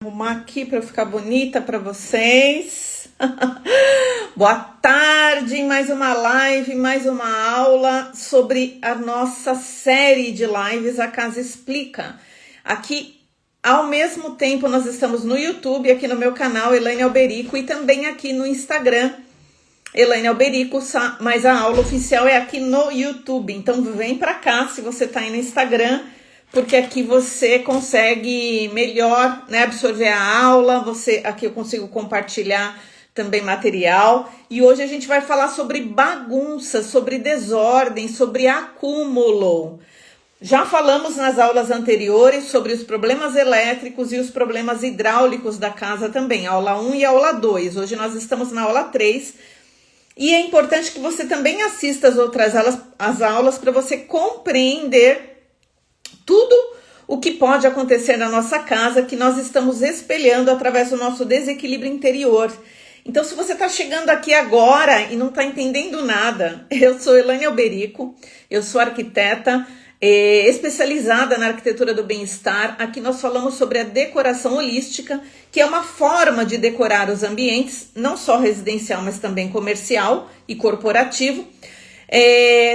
Arrumar aqui para ficar bonita para vocês. Boa tarde, mais uma live, mais uma aula sobre a nossa série de lives A Casa Explica. Aqui, ao mesmo tempo, nós estamos no YouTube, aqui no meu canal, Elaine Alberico, e também aqui no Instagram, Elaine Alberico, mas a aula oficial é aqui no YouTube. Então vem para cá se você está aí no Instagram, porque aqui você consegue melhor, né, absorver a aula, aqui eu consigo compartilhar também material. E hoje a gente vai falar sobre bagunça, sobre desordem, sobre acúmulo. Já falamos nas aulas anteriores sobre os problemas elétricos e os problemas hidráulicos da casa também, aula 1 e aula 2. Hoje nós estamos na aula 3. E é importante que você também assista as outras aulas para você compreender tudo o que pode acontecer na nossa casa, que nós estamos espelhando através do nosso desequilíbrio interior. Então, se você está chegando aqui agora e não está entendendo nada, eu sou Elaine Alberico, eu sou arquiteta, especializada na arquitetura do bem-estar. Aqui nós falamos sobre a decoração holística, que é uma forma de decorar os ambientes, não só residencial, mas também comercial e corporativo,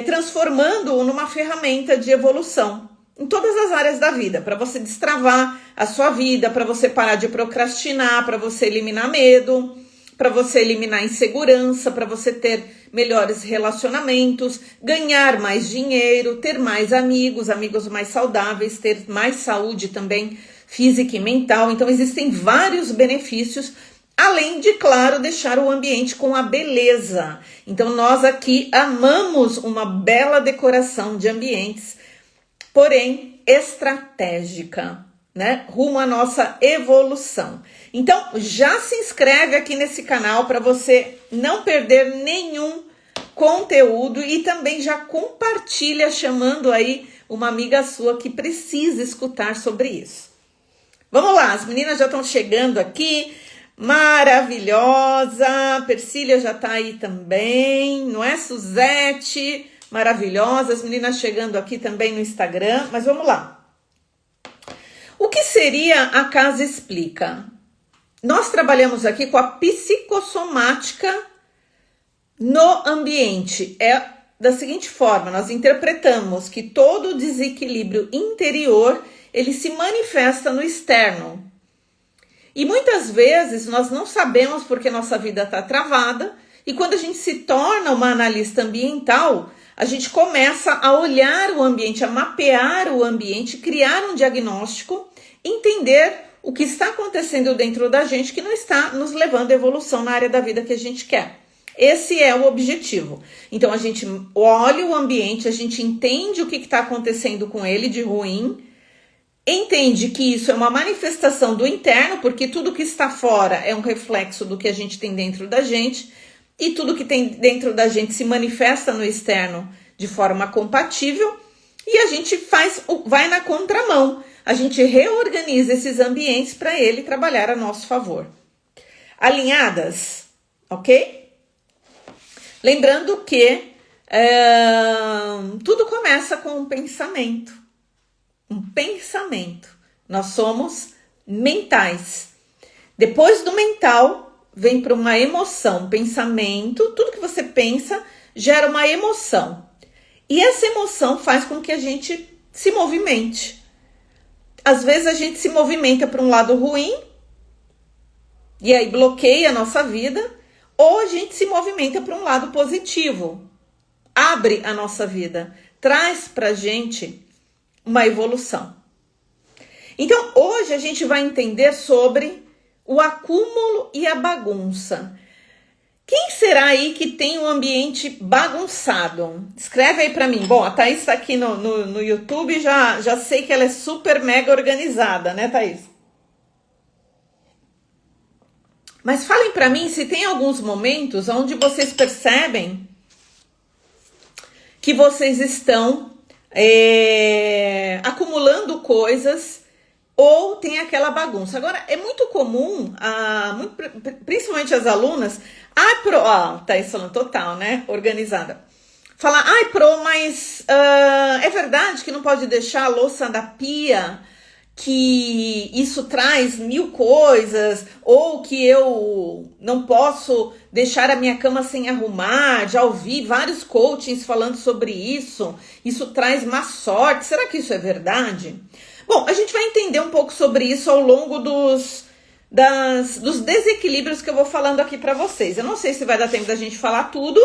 transformando-o numa ferramenta de evolução em todas as áreas da vida, para você destravar a sua vida, para você parar de procrastinar, para você eliminar medo, para você eliminar insegurança, para você ter melhores relacionamentos, ganhar mais dinheiro, ter mais amigos mais saudáveis, ter mais saúde também física e mental. Então existem vários benefícios, além de, claro, deixar o ambiente com a beleza. Então nós aqui amamos uma bela decoração de ambientes, porém estratégica, né? Rumo à nossa evolução. Então, já se inscreve aqui nesse canal para você não perder nenhum conteúdo e também já compartilha chamando aí uma amiga sua que precisa escutar sobre isso. Vamos lá, as meninas já estão chegando aqui, maravilhosa, Persília já está aí também, não é, Suzete? Maravilhosa, as meninas chegando aqui também no Instagram, mas vamos lá. O que seria a Casa Explica? Nós trabalhamos aqui com a psicossomática no ambiente. É da seguinte forma, nós interpretamos que todo desequilíbrio interior, ele se manifesta no externo. E muitas vezes nós não sabemos porque nossa vida está travada, e quando a gente se torna uma analista ambiental, a gente começa a olhar o ambiente, a mapear o ambiente, criar um diagnóstico, entender o que está acontecendo dentro da gente que não está nos levando à evolução na área da vida que a gente quer. Esse é o objetivo. Então a gente olha o ambiente, a gente entende o que está acontecendo com ele de ruim, entende que isso é uma manifestação do interno, porque tudo que está fora é um reflexo do que a gente tem dentro da gente, e tudo que tem dentro da gente se manifesta no externo de forma compatível, e a gente vai na contramão. A gente reorganiza esses ambientes para ele trabalhar a nosso favor. Alinhadas, ok? Lembrando que tudo começa com um pensamento. Um pensamento. Nós somos mentais. Depois do mental, vem para uma emoção, pensamento, tudo que você pensa gera uma emoção. E essa emoção faz com que a gente se movimente. Às vezes a gente se movimenta para um lado ruim, e aí bloqueia a nossa vida, ou a gente se movimenta para um lado positivo, abre a nossa vida, traz para a gente uma evolução. Então hoje a gente vai entender sobre o acúmulo e a bagunça. Quem será aí que tem um ambiente bagunçado? Escreve aí para mim. Bom, a Thaís está aqui no YouTube, já sei que ela é super mega organizada, né, Thaís? Mas falem para mim se tem alguns momentos onde vocês percebem que vocês estão acumulando coisas, ou tem aquela bagunça. Agora, é muito comum, principalmente as alunas, Thaís falando total, né? Organizada. Falar, mas é verdade que não pode deixar a louça da pia que isso traz 1000 coisas, ou que eu não posso deixar a minha cama sem arrumar. Já ouvi vários coachings falando sobre isso. Isso traz má sorte. Será que isso é verdade? Bom, a gente vai entender um pouco sobre isso ao longo dos desequilíbrios que eu vou falando aqui para vocês. Eu não sei se vai dar tempo da gente falar tudo,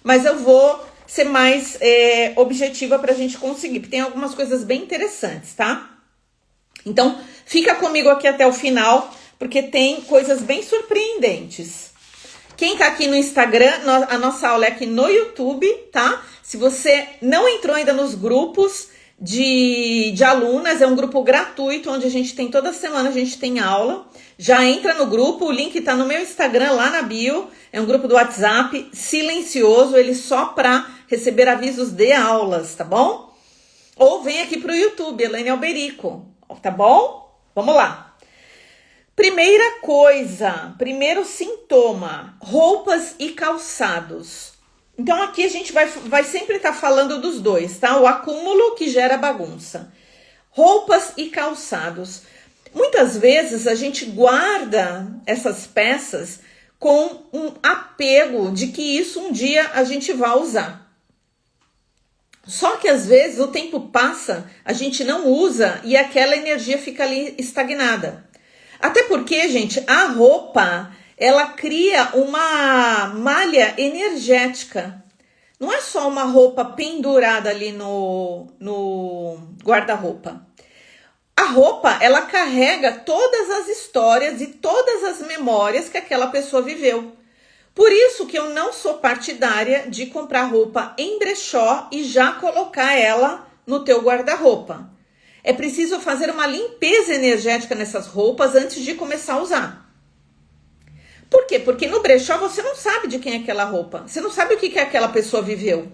mas eu vou ser mais objetiva para a gente conseguir, porque tem algumas coisas bem interessantes, tá? Então, fica comigo aqui até o final, porque tem coisas bem surpreendentes. Quem tá aqui no Instagram, a nossa aula é aqui no YouTube, tá? Se você não entrou ainda nos grupos de alunas, é um grupo gratuito, onde a gente tem, toda semana a gente tem aula. Já entra no grupo, o link tá no meu Instagram, lá na bio. É um grupo do WhatsApp, silencioso, ele só para receber avisos de aulas, tá bom? Ou vem aqui pro YouTube, Elaine Alberico, tá bom? Vamos lá. Primeira coisa, primeiro sintoma, roupas e calçados. Então aqui a gente vai sempre estar falando dos dois, tá? O acúmulo que gera bagunça. Roupas e calçados. Muitas vezes a gente guarda essas peças com um apego de que isso um dia a gente vai usar. Só que às vezes o tempo passa, a gente não usa e aquela energia fica ali estagnada. Até porque, gente, a roupa, ela cria uma malha energética. Não é só uma roupa pendurada ali no guarda-roupa. A roupa, ela carrega todas as histórias e todas as memórias que aquela pessoa viveu. Por isso que eu não sou partidária de comprar roupa em brechó e já colocar ela no teu guarda-roupa. É preciso fazer uma limpeza energética nessas roupas antes de começar a usar. Por quê? Porque no brechó você não sabe de quem é aquela roupa. Você não sabe o que aquela pessoa viveu.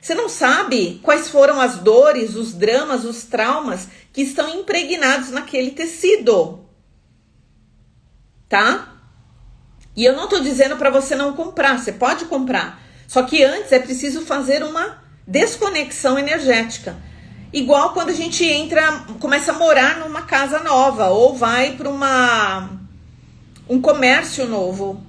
Você não sabe quais foram as dores, os dramas, os traumas que estão impregnados naquele tecido. Tá? E eu não tô dizendo para você não comprar, você pode comprar. Só que antes é preciso fazer uma desconexão energética. Igual quando a gente começa a morar numa casa nova ou vai para um comércio novo.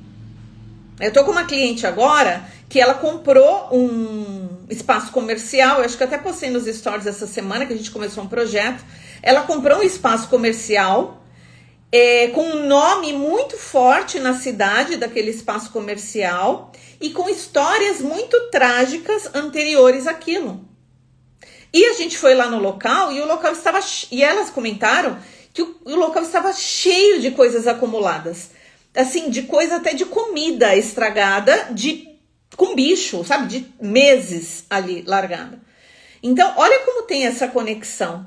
Eu tô com uma cliente agora que ela comprou um espaço comercial, eu acho que eu até postei nos stories essa semana que a gente começou um projeto. Ela comprou um espaço comercial com um nome muito forte na cidade daquele espaço comercial e com histórias muito trágicas anteriores àquilo. E a gente foi lá no local e o local estava, e elas comentaram que o local estava cheio de coisas acumuladas, assim, de coisa até de comida estragada, com bicho, sabe, de meses ali largada. Então, olha como tem essa conexão.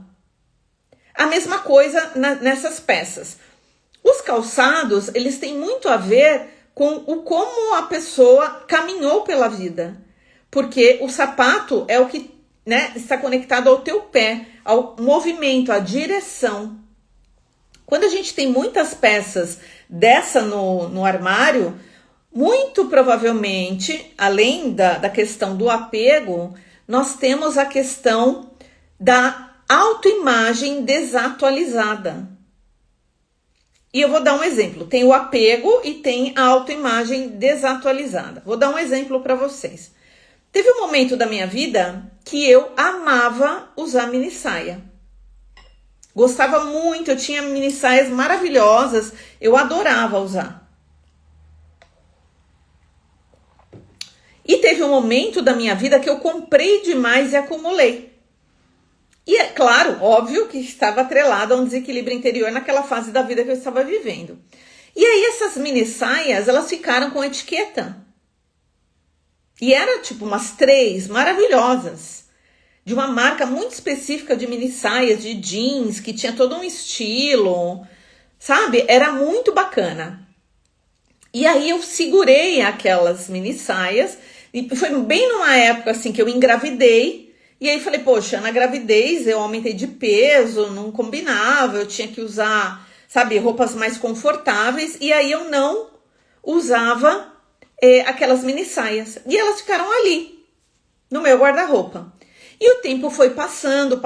A mesma coisa nessas peças. Os calçados, eles têm muito a ver com como a pessoa caminhou pela vida. Porque o sapato é o que, né, está conectado ao teu pé, ao movimento, à direção. Quando a gente tem muitas peças dessa no armário, muito provavelmente, além da questão do apego, nós temos a questão da autoimagem desatualizada. E eu vou dar um exemplo. Tem o apego e tem a autoimagem desatualizada. Vou dar um exemplo para vocês. Teve um momento da minha vida que eu amava usar mini saia. Gostava muito, eu tinha mini saias maravilhosas, eu adorava usar. E teve um momento da minha vida que eu comprei demais e acumulei. E é claro, óbvio que estava atrelado a um desequilíbrio interior naquela fase da vida que eu estava vivendo. E aí essas mini saias, elas ficaram com etiqueta. E era tipo umas 3 maravilhosas, de uma marca muito específica de mini saias, de jeans, que tinha todo um estilo, sabe? Era muito bacana. E aí eu segurei aquelas mini saias, e foi bem numa época assim que eu engravidei, e aí falei, poxa, na gravidez eu aumentei de peso, não combinava, eu tinha que usar, sabe, roupas mais confortáveis, e aí eu não usava aquelas mini saias. E elas ficaram ali, no meu guarda-roupa. E o tempo foi passando,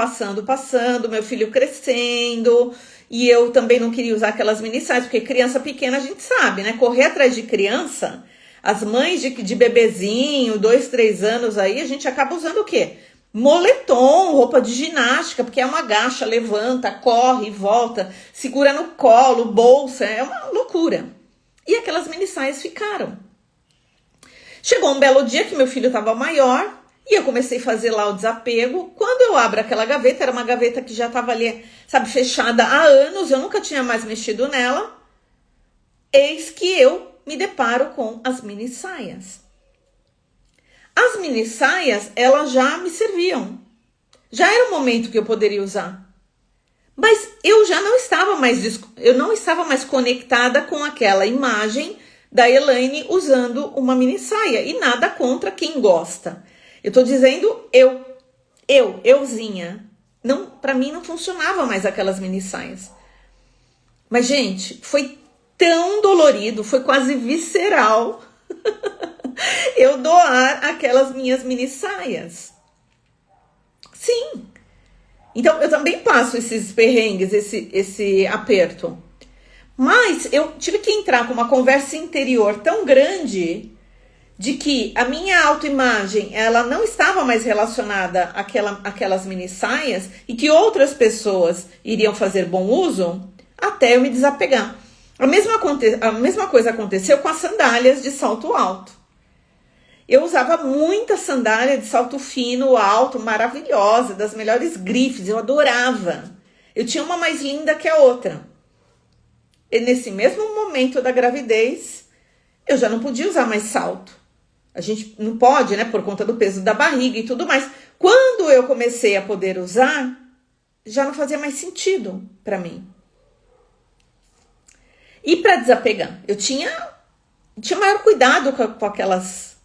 meu filho crescendo, e eu também não queria usar aquelas mini saias, porque criança pequena a gente sabe, né? Correr atrás de criança, as mães de bebezinho, 2, 3 anos aí, a gente acaba usando o quê? Moletom, roupa de ginástica, porque é uma agacha, levanta, corre, volta, segura no colo, bolsa, é uma loucura. E aquelas mini saias ficaram. Chegou um belo dia que meu filho estava maior e eu comecei a fazer lá o desapego. Quando eu abro aquela gaveta, era uma gaveta que já estava ali, sabe, fechada há anos, eu nunca tinha mais mexido nela. Eis que eu me deparo com as mini saias. As mini saias, elas já me serviam. Já era o momento que eu poderia usar. Mas eu já não estava mais conectada com aquela imagem da Elaine usando uma mini saia. E nada contra quem gosta. Eu tô dizendo euzinha. Não, para mim não funcionava mais aquelas mini saias. Mas, gente, foi tão dolorido, foi quase visceral eu doar aquelas minhas mini saias. Sim. Então, eu também passo esses perrengues, esse aperto. Mas eu tive que entrar com uma conversa interior tão grande de que a minha autoimagem, ela não estava mais relacionada àquelas mini saias e que outras pessoas iriam fazer bom uso até eu me desapegar. A mesma coisa aconteceu com as sandálias de salto alto. Eu usava muita sandália de salto fino, alto, maravilhosa, das melhores grifes, eu adorava. Eu tinha uma mais linda que a outra. E nesse mesmo momento da gravidez, eu já não podia usar mais salto. A gente não pode, né, por conta do peso da barriga e tudo mais. Quando eu comecei a poder usar, já não fazia mais sentido para mim. E para desapegar, eu tinha maior cuidado com aquelas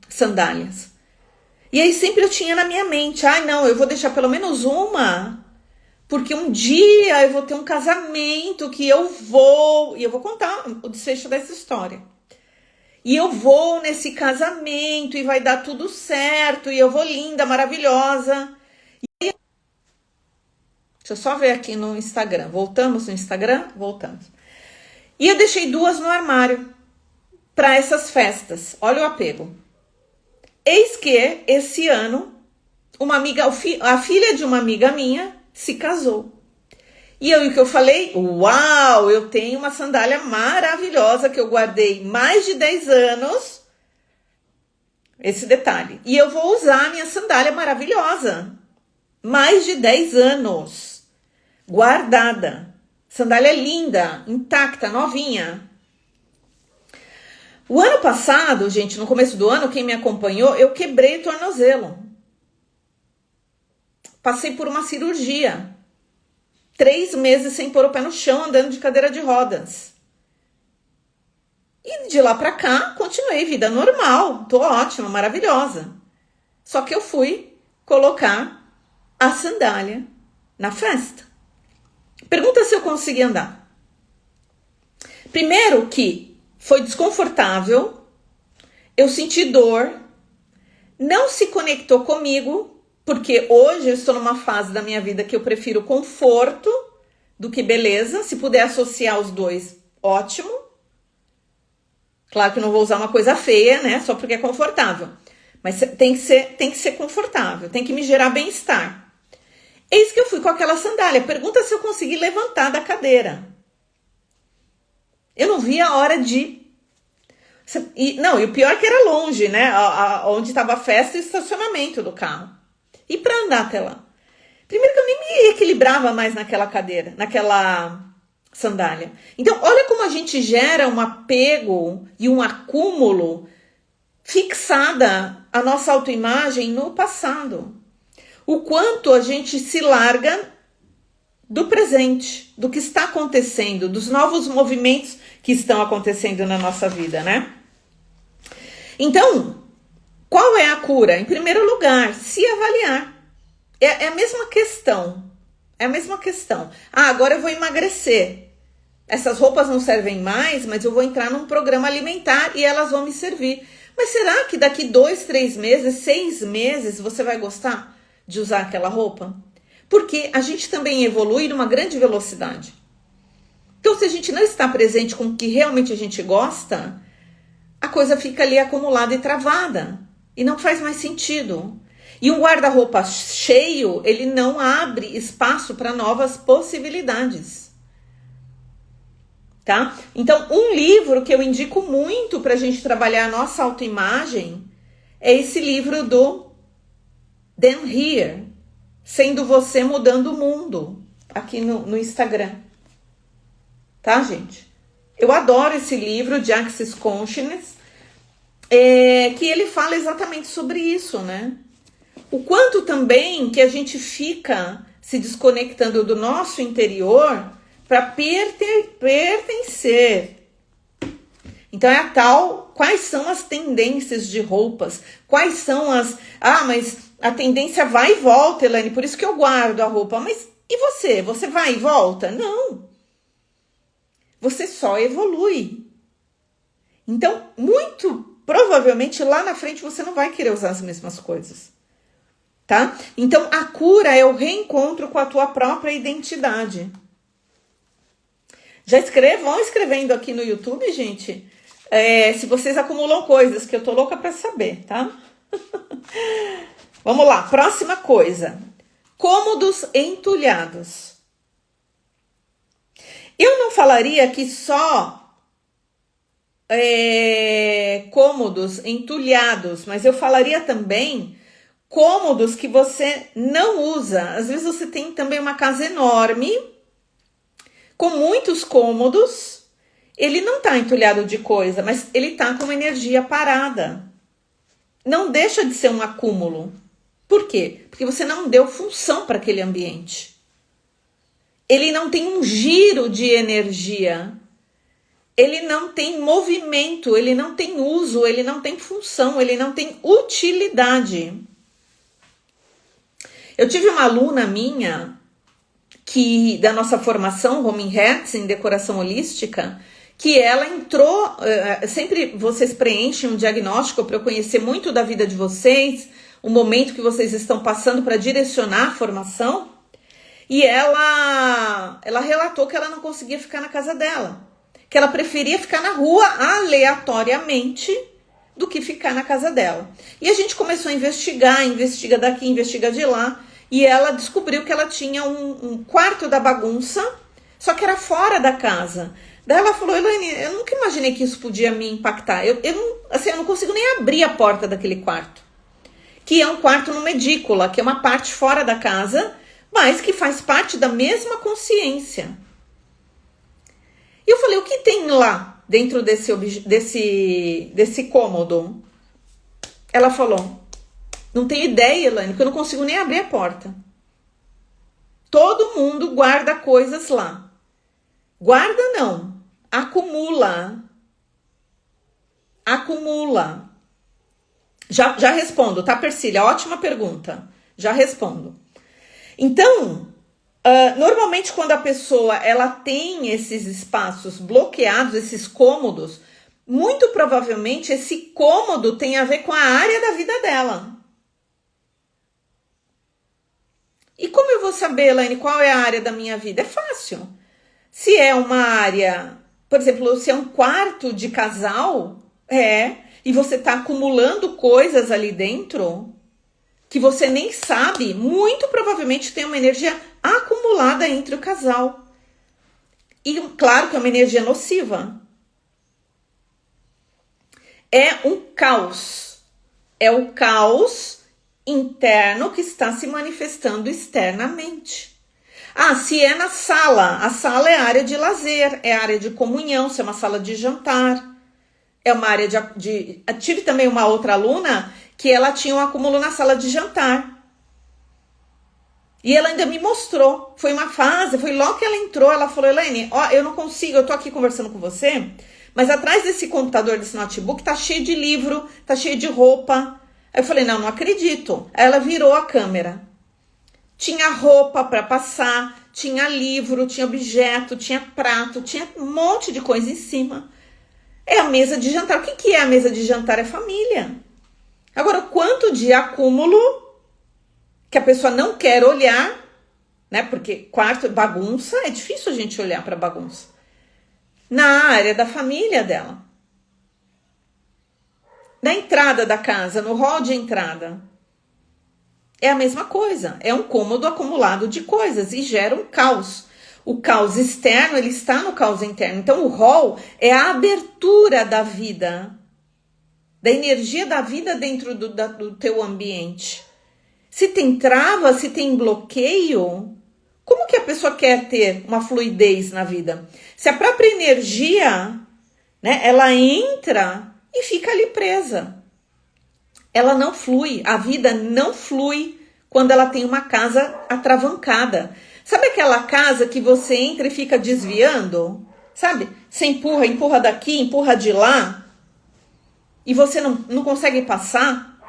sandálias. E aí sempre eu tinha na minha mente, não, eu vou deixar pelo menos uma, porque um dia eu vou ter um casamento que eu vou contar o desfecho dessa história. E eu vou nesse casamento e vai dar tudo certo, e eu vou linda, maravilhosa. Deixa eu só ver aqui no Instagram. Voltamos no Instagram? Voltamos. E eu deixei 2 no armário para essas festas. Olha o apego. Eis que esse ano a filha de uma amiga minha se casou. E o que eu falei? Uau, eu tenho uma sandália maravilhosa que eu guardei mais de 10 anos. Esse detalhe. E eu vou usar a minha sandália maravilhosa. Mais de 10 anos. Guardada. Sandália linda, intacta, novinha. O ano passado, gente, no começo do ano, quem me acompanhou, eu quebrei o tornozelo. Passei por uma cirurgia. 3 meses sem pôr o pé no chão, andando de cadeira de rodas. E de lá pra cá, continuei vida normal. Tô ótima, maravilhosa. Só que eu fui colocar a sandália na festa. Pergunta se eu consegui andar. Primeiro que foi desconfortável, eu senti dor, não se conectou comigo, porque hoje eu estou numa fase da minha vida que eu prefiro conforto do que beleza. Se puder associar os dois, ótimo. Claro que não vou usar uma coisa feia, né? Só porque é confortável. Mas tem que ser confortável, tem que me gerar bem-estar. Eis que eu fui com aquela sandália. Pergunta se eu consegui levantar da cadeira. Eu não vi a hora de... E o pior é que era longe, né? Onde estava a festa e o estacionamento do carro. E para andar até lá? Primeiro que eu nem me equilibrava mais naquela cadeira, naquela sandália. Então, olha como a gente gera um apego e um acúmulo fixada a nossa autoimagem no passado. O quanto a gente se larga do presente, do que está acontecendo, dos novos movimentos que estão acontecendo na nossa vida, né? Então, qual é a cura? Em primeiro lugar, se avaliar. É a mesma questão. É a mesma questão. Agora eu vou emagrecer. Essas roupas não servem mais, mas eu vou entrar num programa alimentar e elas vão me servir. Mas será que daqui 2, 3 meses, 6 meses você vai gostar de usar aquela roupa? Porque a gente também evolui numa grande velocidade. Então, se a gente não está presente com o que realmente a gente gosta, a coisa fica ali acumulada e travada. E não faz mais sentido. E um guarda-roupa cheio, ele não abre espaço para novas possibilidades. Tá? Então, um livro que eu indico muito para a gente trabalhar a nossa autoimagem é esse livro do Dan Heer, Sendo Você Mudando o Mundo, aqui no Instagram. Tá, gente? Eu adoro esse livro de Access Consciousness, que ele fala exatamente sobre isso, né? O quanto também que a gente fica se desconectando do nosso interior para pertencer. Então é a tal, quais são as tendências de roupas? Quais são as... Ah, mas a tendência vai e volta, Elaine, por isso que eu guardo a roupa. Mas e você? Você vai e volta? Não. Você só evolui. Então, muito provavelmente lá na frente você não vai querer usar as mesmas coisas. Tá? Então, a cura é o reencontro com a tua própria identidade. Vão escrevendo aqui no YouTube, gente, se vocês acumulam coisas, que eu tô louca pra saber, tá? Vamos lá, próxima coisa. Cômodos entulhados. Eu não falaria que só cômodos entulhados, mas eu falaria também cômodos que você não usa. Às vezes você tem também uma casa enorme, com muitos cômodos, ele não tá entulhado de coisa, mas ele tá com uma energia parada. Não deixa de ser um acúmulo. Por quê? Porque você não deu função para aquele ambiente. Ele não tem um giro de energia. Ele não tem movimento, ele não tem uso, ele não tem função, ele não tem utilidade. Eu tive uma aluna minha, que da nossa formação, Romin Hertz, em decoração holística, que ela entrou, sempre vocês preenchem um diagnóstico para eu conhecer muito da vida de vocês, o momento que vocês estão passando para direcionar a formação, e ela relatou que ela não conseguia ficar na casa dela, que ela preferia ficar na rua aleatoriamente do que ficar na casa dela. E a gente começou a investiga daqui, investiga de lá, e ela descobriu que ela tinha um quarto da bagunça, só que era fora da casa. Daí ela falou, Elaine, eu nunca imaginei que isso podia me impactar. Eu não consigo nem abrir a porta daquele quarto. Que é um quarto numa edícula, que é uma parte fora da casa, mas que faz parte da mesma consciência. E eu falei, o que tem lá dentro desse cômodo? Ela falou, não tenho ideia, Elaine, porque eu não consigo nem abrir a porta. Todo mundo guarda coisas lá. Guarda não, acumula. Acumula. Já respondo, tá, Persília? Ótima pergunta. Já respondo. Então, normalmente quando a pessoa ela tem esses espaços bloqueados, esses cômodos, muito provavelmente esse cômodo tem a ver com a área da vida dela. E como eu vou saber, Elaine, qual é a área da minha vida? É fácil. Se é uma área, por exemplo, se é um quarto de casal, e você está acumulando coisas ali dentro que você nem sabe, muito provavelmente tem uma energia acumulada entre o casal. E claro que é uma energia nociva. É um caos. É o caos interno que está se manifestando externamente. Ah, se é na sala, a sala é área de lazer, é área de comunhão, se é uma sala de jantar, é uma área de... Tive também uma outra aluna que ela tinha um acúmulo na sala de jantar. E ela ainda me mostrou, foi uma fase, foi logo que ela entrou, ela falou, Elaine, ó, eu não consigo, eu tô aqui conversando com você, mas atrás desse computador, desse notebook, tá cheio de livro, tá cheio de roupa. Aí eu falei, não acredito. Aí ela virou a câmera. Tinha roupa para passar, tinha livro, tinha objeto, tinha prato, tinha um monte de coisa em cima. É a mesa de jantar. O que é a mesa de jantar? É família. Agora, o quanto de acúmulo que a pessoa não quer olhar, né? Porque quarto, bagunça, é difícil a gente olhar para bagunça. Na área da família dela. Na entrada da casa, no hall de entrada. É a mesma coisa. É um cômodo acumulado de coisas e gera um caos. O caos externo, ele está no caos interno. Então, o hall é a abertura da vida, da energia da vida dentro do teu ambiente. Se tem trava, se tem bloqueio, como que a pessoa quer ter uma fluidez na vida? Se a própria energia, né, ela entra e fica ali presa. Ela não flui, a vida não flui quando ela tem uma casa atravancada. Sabe aquela casa que você entra e fica desviando? Sabe? Você empurra daqui, empurra de lá, e você não consegue passar?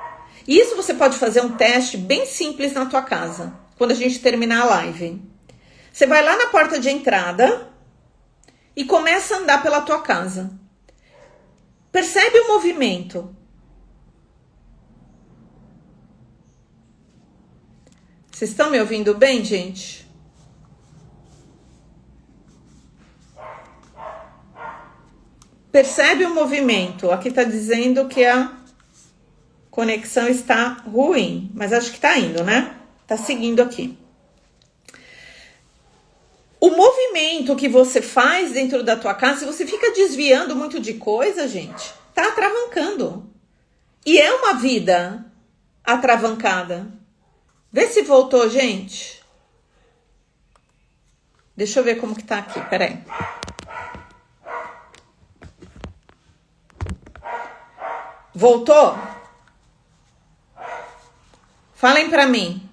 E isso você pode fazer um teste bem simples na tua casa, quando a gente terminar a live. Você vai lá na porta de entrada e começa a andar pela tua casa. Percebe o movimento. Vocês estão me ouvindo bem, gente? Percebe o movimento. Aqui tá dizendo que a conexão está ruim, mas acho que tá indo, né? Tá seguindo aqui. O movimento que você faz dentro da tua casa, se você fica desviando muito de coisa, gente, tá atravancando. E é uma vida atravancada. Vê se voltou, gente. Deixa eu ver como que tá aqui, peraí. Voltou? Falem pra mim.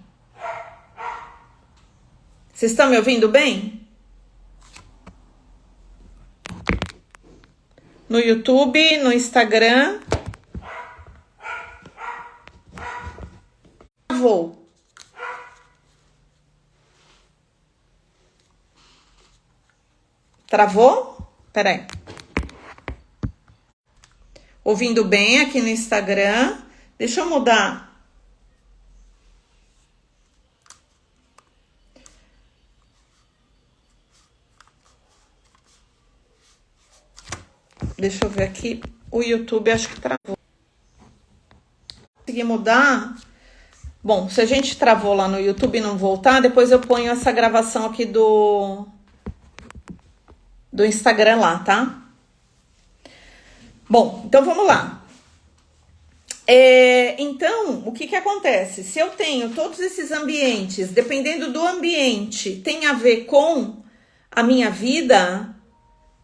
Vocês estão me ouvindo bem? No YouTube, no Instagram. Travou. Travou? Peraí. Ouvindo bem aqui no Instagram. Deixa eu mudar. Deixa eu ver aqui. O YouTube acho que travou. Consegui mudar? Bom, se a gente travou lá no YouTube e não voltar, depois eu ponho essa gravação aqui do Instagram lá, tá? Bom, então vamos lá. Então, o que acontece? Se eu tenho todos esses ambientes, dependendo do ambiente, tem a ver com a minha vida,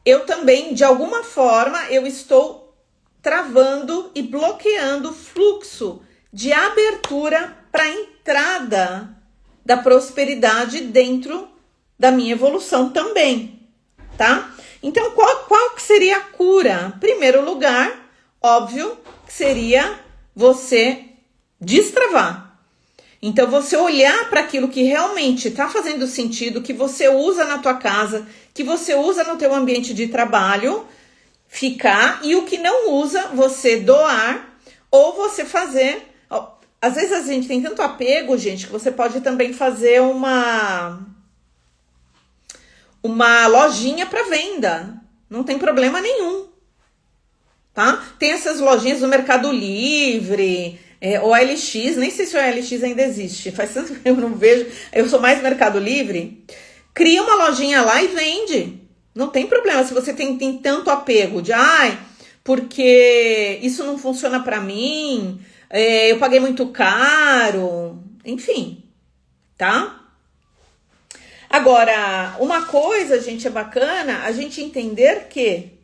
eu também, de alguma forma, eu estou travando e bloqueando o fluxo de abertura para a entrada da prosperidade dentro da minha evolução também, tá? Então, qual que seria a cura? Em primeiro lugar, óbvio, que seria você destravar. Então, você olhar para aquilo que realmente está fazendo sentido, que você usa na tua casa, que você usa no teu ambiente de trabalho, ficar, e o que não usa, você doar, ou você fazer... Às vezes a gente tem tanto apego, gente, que você pode também fazer uma lojinha para venda. Não tem problema nenhum, tá? Tem essas lojinhas do Mercado Livre, o OLX, nem sei se o OLX ainda existe, faz tanto que eu não vejo, eu sou mais Mercado Livre. Cria uma lojinha lá e vende. Não tem problema se você tem tanto apego de, porque isso não funciona para mim, eu paguei muito caro, enfim, tá? Agora, uma coisa, gente, é bacana a gente entender que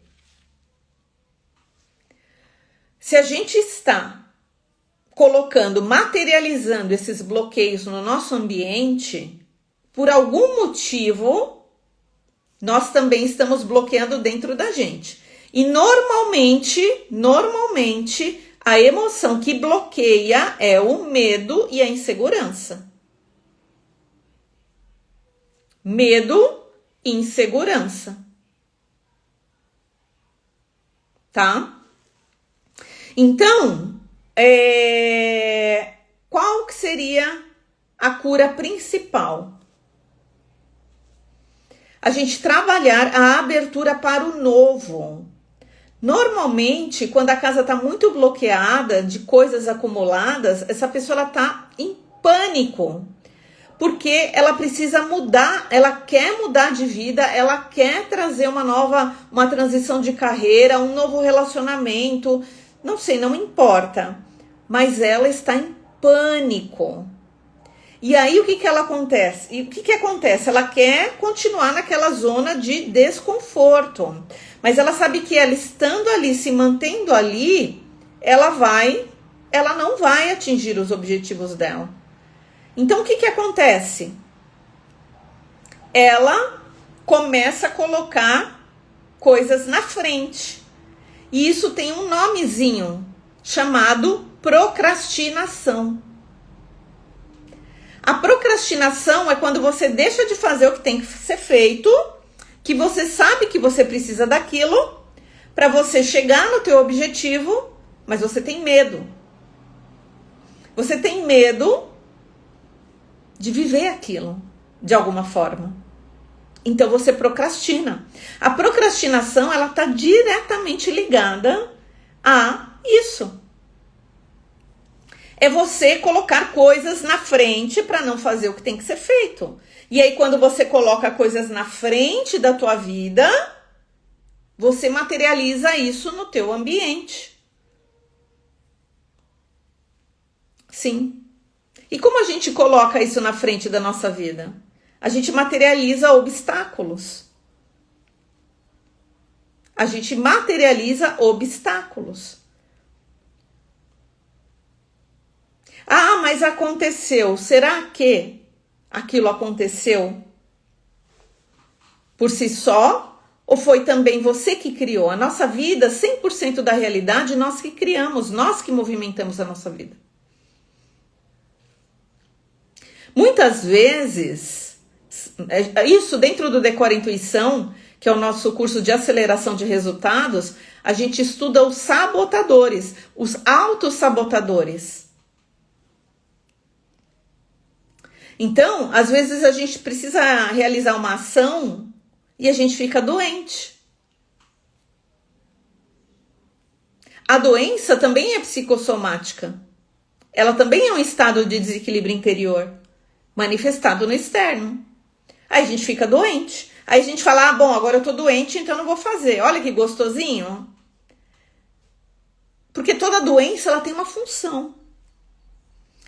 se a gente está colocando, materializando esses bloqueios no nosso ambiente, por algum motivo, nós também estamos bloqueando dentro da gente. E normalmente, a emoção que bloqueia é o medo e a insegurança. Medo e insegurança. tá? Então, qual que seria a cura principal? A gente trabalhar a abertura para o novo. Normalmente, quando a casa está muito bloqueada de coisas acumuladas, essa pessoa está em pânico, porque ela precisa mudar, ela quer mudar de vida, ela quer trazer uma transição de carreira, um novo relacionamento, não sei, não importa, mas ela está em pânico. E aí o que ela acontece? E o que acontece? Ela quer continuar naquela zona de desconforto, mas ela sabe que ela estando ali, se mantendo ali, ela não vai atingir os objetivos dela. Então o que acontece? Ela começa a colocar coisas na frente. E isso tem um nomezinho chamado procrastinação. A procrastinação é quando você deixa de fazer o que tem que ser feito, que você sabe que você precisa daquilo, para você chegar no teu objetivo, mas você tem medo. Você tem medo de viver aquilo, de alguma forma. Então você procrastina. A procrastinação, ela está diretamente ligada a isso. É você colocar coisas na frente para não fazer o que tem que ser feito. E aí, quando você coloca coisas na frente da tua vida, você materializa isso no teu ambiente. Sim. E como a gente coloca isso na frente da nossa vida? A gente materializa obstáculos. A gente materializa obstáculos. Ah, mas aconteceu. Será que aquilo aconteceu por si só? Ou foi também você que criou? A nossa vida, 100% da realidade, nós que criamos, nós que movimentamos a nossa vida. Muitas vezes, isso dentro do Decora Intuição, que é o nosso curso de aceleração de resultados, a gente estuda os sabotadores, os autossabotadores. Então, às vezes a gente precisa realizar uma ação e a gente fica doente. A doença também é psicossomática. Ela também é um estado de desequilíbrio interior, manifestado no externo. Aí a gente fica doente. Aí a gente fala, bom, agora eu tô doente, então eu não vou fazer. Olha que gostosinho. Porque toda doença, ela tem uma função.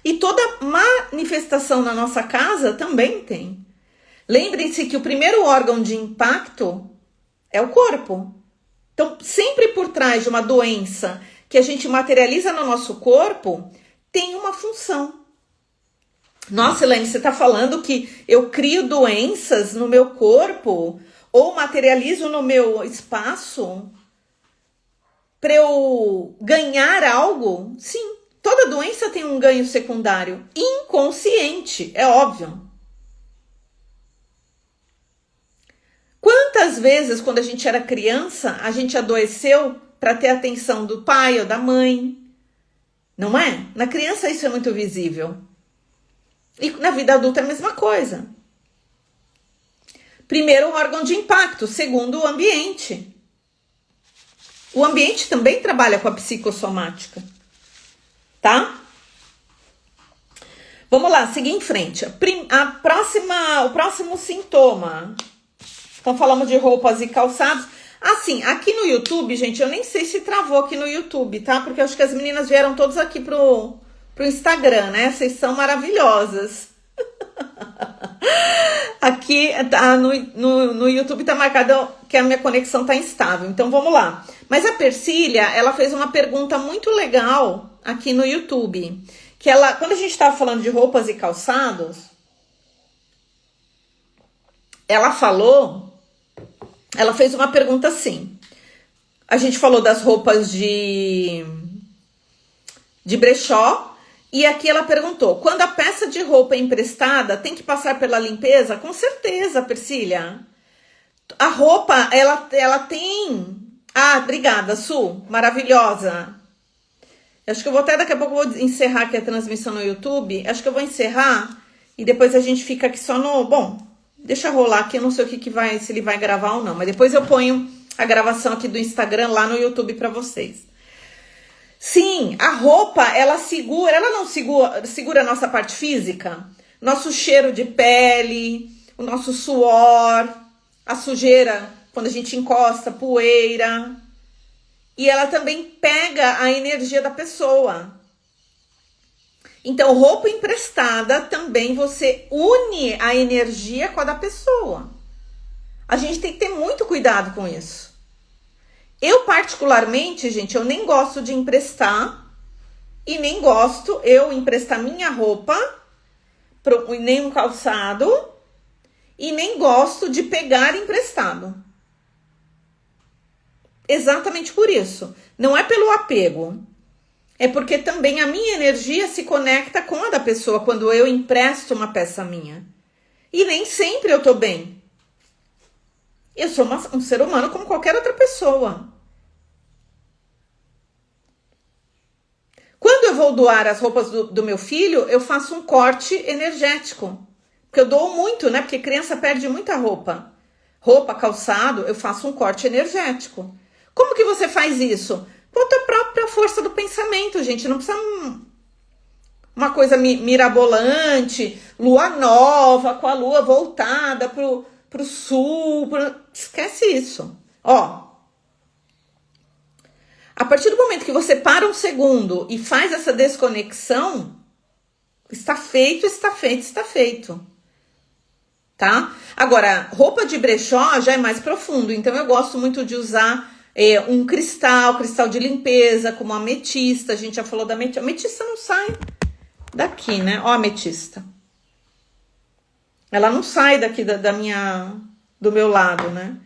E toda manifestação na nossa casa também tem. Lembrem-se que o primeiro órgão de impacto é o corpo. Então, sempre por trás de uma doença que a gente materializa no nosso corpo, tem uma função. Nossa, Elaine, você está falando que eu crio doenças no meu corpo ou materializo no meu espaço para eu ganhar algo? Sim. Toda doença tem um ganho secundário, inconsciente, é óbvio. Quantas vezes, quando a gente era criança, a gente adoeceu para ter a atenção do pai ou da mãe? Não é? Na criança isso é muito visível. E na vida adulta é a mesma coisa. Primeiro, o órgão de impacto. Segundo, o ambiente. O ambiente também trabalha com a psicossomática. Tá? Vamos lá, seguir em frente. O próximo sintoma. Então, falamos de roupas e calçados. Assim, aqui no YouTube, gente, eu nem sei se travou aqui no YouTube, tá? Porque eu acho que as meninas vieram todas aqui pro Instagram, né? Vocês são maravilhosas. Aqui no YouTube tá marcado que a minha conexão tá instável. Então, vamos lá. Mas a Persília, ela fez uma pergunta muito legal aqui no YouTube. Que ela, quando a gente tava falando de roupas e calçados, ela fez uma pergunta assim. A gente falou das roupas de brechó. E aqui ela perguntou, quando a peça de roupa é emprestada, tem que passar pela limpeza? Com certeza, Persília. A roupa, ela tem Ah, obrigada, Su, maravilhosa. Acho que eu vou até daqui a pouco vou encerrar aqui a transmissão no YouTube. Acho que eu vou encerrar e depois a gente fica aqui só no... Bom, deixa rolar aqui, eu não sei o que vai, se ele vai gravar ou não, mas depois eu ponho a gravação aqui do Instagram lá no YouTube para vocês. Sim, a roupa, ela não segura a nossa parte física, nosso cheiro de pele, o nosso suor, a sujeira, quando a gente encosta, poeira. E ela também pega a energia da pessoa. Então, roupa emprestada também você une a energia com a da pessoa. A gente tem que ter muito cuidado com isso. Eu, particularmente, gente, eu nem gosto de emprestar e nem gosto eu emprestar minha roupa, nem um calçado, e nem gosto de pegar emprestado. Exatamente por isso. Não é pelo apego. É porque também a minha energia se conecta com a da pessoa quando eu empresto uma peça minha. E nem sempre eu tô bem. Eu sou um ser humano como qualquer outra pessoa. Quando eu vou doar as roupas do meu filho, eu faço um corte energético. Porque eu dou muito, né? Porque criança perde muita roupa. Roupa, calçado, eu faço um corte energético. Como que você faz isso? Com a tua própria força do pensamento, gente. Não precisa uma coisa mirabolante, lua nova, com a lua voltada pro sul. Esquece isso. Ó, a partir do momento que você para um segundo e faz essa desconexão, está feito, está feito, está feito. Tá? Agora, roupa de brechó já é mais profundo, então eu gosto muito de usar um cristal de limpeza, como a ametista. A gente já falou da ametista. A ametista não sai daqui, né? Ó a ametista. Ela não sai daqui do meu lado, né?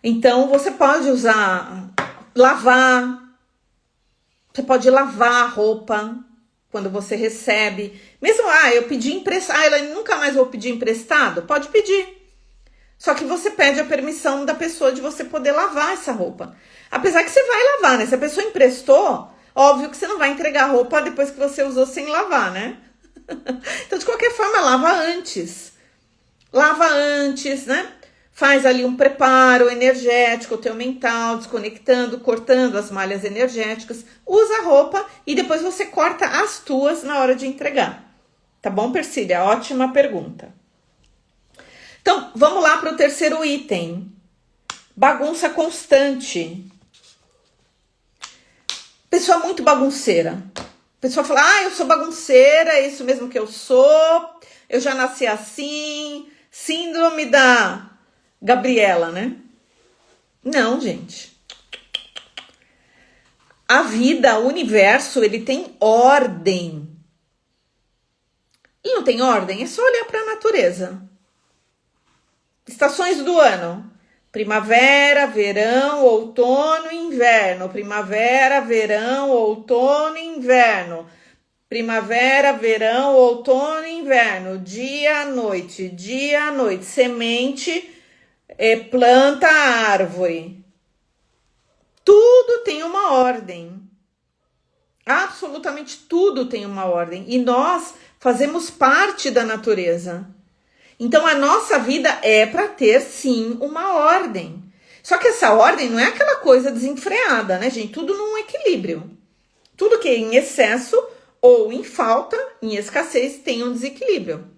Então, você pode usar, lavar. Você pode lavar a roupa quando você recebe. Mesmo, eu pedi emprestado. Ela nunca mais vou pedir emprestado? Pode pedir. Só que você pede a permissão da pessoa de você poder lavar essa roupa. Apesar que você vai lavar, né? Se a pessoa emprestou, óbvio que você não vai entregar a roupa depois que você usou sem lavar, né? Então, de qualquer forma, lava antes. Lava antes, né? Faz ali um preparo energético, o teu mental, desconectando, cortando as malhas energéticas. Usa a roupa e depois você corta as tuas na hora de entregar. Tá bom, Persília? Ótima pergunta. Então, vamos lá para o terceiro item. Bagunça constante. Pessoa muito bagunceira. Pessoa fala, eu sou bagunceira, é isso mesmo que eu sou. Eu já nasci assim. Síndrome da Gabriela, né? Não, gente. A vida, o universo, ele tem ordem. E não tem ordem? É só olhar para a natureza. Estações do ano: primavera, verão, outono e inverno. Primavera, verão, outono e inverno. Primavera, verão, outono e inverno. Dia, noite, semente, planta, árvore. Tudo tem uma ordem. Absolutamente tudo tem uma ordem. E nós fazemos parte da natureza. Então, a nossa vida é para ter, sim, uma ordem. Só que essa ordem não é aquela coisa desenfreada, né, gente? Tudo num equilíbrio. Tudo que é em excesso ou em falta, em escassez, tem um desequilíbrio.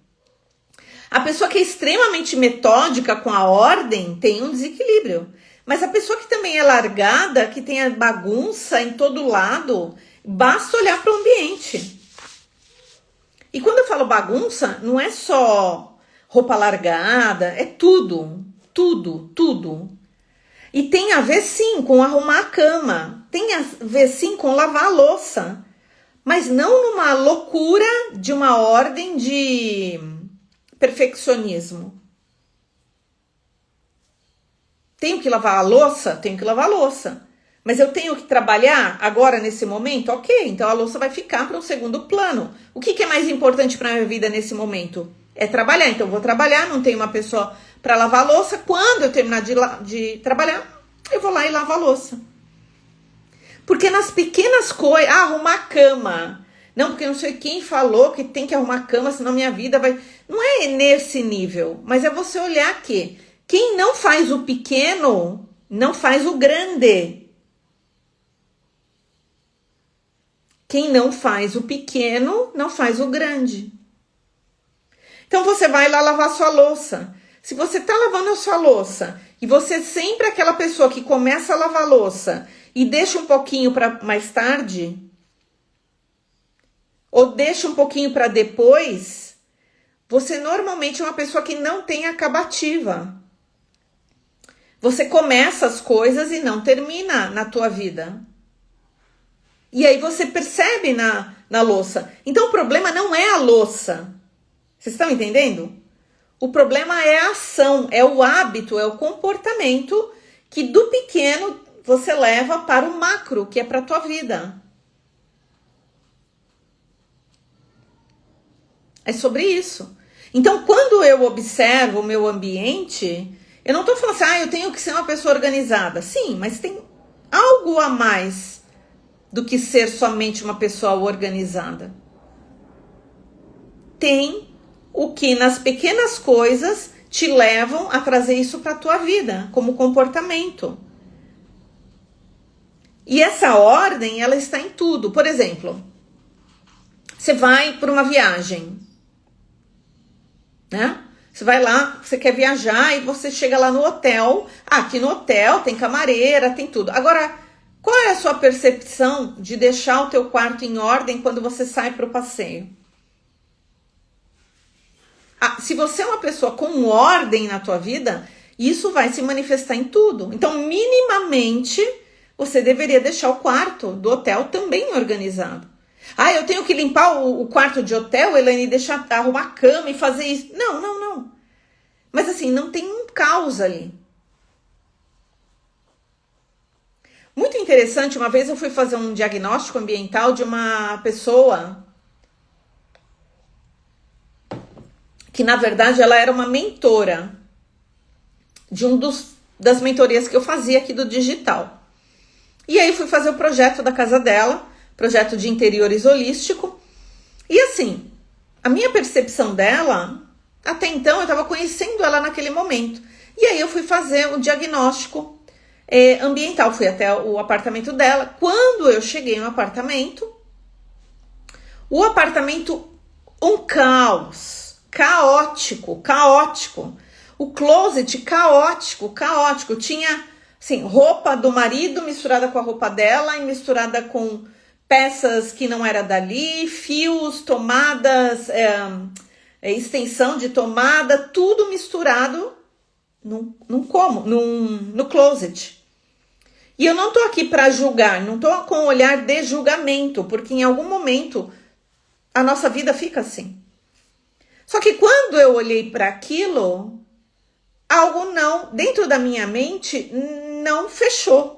A pessoa que é extremamente metódica com a ordem tem um desequilíbrio. Mas a pessoa que também é largada, que tem a bagunça em todo lado, basta olhar para o ambiente. E quando eu falo bagunça, não é só roupa largada, é tudo. E tem a ver, sim, com arrumar a cama. Tem a ver, sim, com lavar a louça. Mas não numa loucura de uma ordem de perfeccionismo. Tenho que lavar a louça? Tenho que lavar a louça. Mas eu tenho que trabalhar agora, nesse momento? Ok, então a louça vai ficar para um segundo plano. O que é mais importante para a minha vida nesse momento? É trabalhar. Então eu vou trabalhar, não tenho uma pessoa para lavar a louça. Quando eu terminar de trabalhar, eu vou lá e lavo a louça. Porque nas pequenas coisas, arrumar a cama. Não, porque não sei quem falou que tem que arrumar a cama, senão minha vida vai... Não é nesse nível, mas é você olhar que quem não faz o pequeno, não faz o grande. Quem não faz o pequeno, não faz o grande. Então você vai lá lavar sua louça. Se você tá lavando a sua louça e você é sempre aquela pessoa que começa a lavar a louça e deixa um pouquinho para mais tarde, ou deixa um pouquinho para depois, você normalmente é uma pessoa que não tem acabativa. Você começa as coisas e não termina na tua vida. E aí você percebe na louça. Então o problema não é a louça. Vocês estão entendendo? O problema é a ação, é o hábito, é o comportamento que do pequeno você leva para o macro, que é para a tua vida. É sobre isso. Então, quando eu observo o meu ambiente, eu não estou falando assim, eu tenho que ser uma pessoa organizada. Sim, mas tem algo a mais do que ser somente uma pessoa organizada. Tem o que nas pequenas coisas te levam a trazer isso para a tua vida, como comportamento. E essa ordem, ela está em tudo. Por exemplo, você vai para uma viagem, né? Você vai lá, você quer viajar e você chega lá no hotel. Aqui no hotel tem camareira, tem tudo. Agora, qual é a sua percepção de deixar o teu quarto em ordem quando você sai para o passeio? Se você é uma pessoa com ordem na tua vida, isso vai se manifestar em tudo. Então, minimamente, você deveria deixar o quarto do hotel também organizado. Eu tenho que limpar o quarto de hotel, Elaine, deixar arrumar a cama e fazer isso. Não. Mas assim, não tem um caos ali. Muito interessante, uma vez eu fui fazer um diagnóstico ambiental de uma pessoa que, na verdade, ela era uma mentora de das mentorias que eu fazia aqui do digital. E aí fui fazer o projeto da casa dela, projeto de interiores holístico. E assim, a minha percepção dela, até então eu estava conhecendo ela naquele momento. E aí eu fui fazer o diagnóstico ambiental, fui até o apartamento dela. Quando eu cheguei no apartamento, o apartamento, um caos. Caótico. O closet caótico. Tinha, assim, roupa do marido misturada com a roupa dela e misturada com peças que não era dali, fios, tomadas, extensão de tomada, tudo misturado no closet. E eu não tô aqui para julgar, não tô com um olhar de julgamento, porque em algum momento a nossa vida fica assim. Só que quando eu olhei para aquilo, algo dentro da minha mente, não fechou.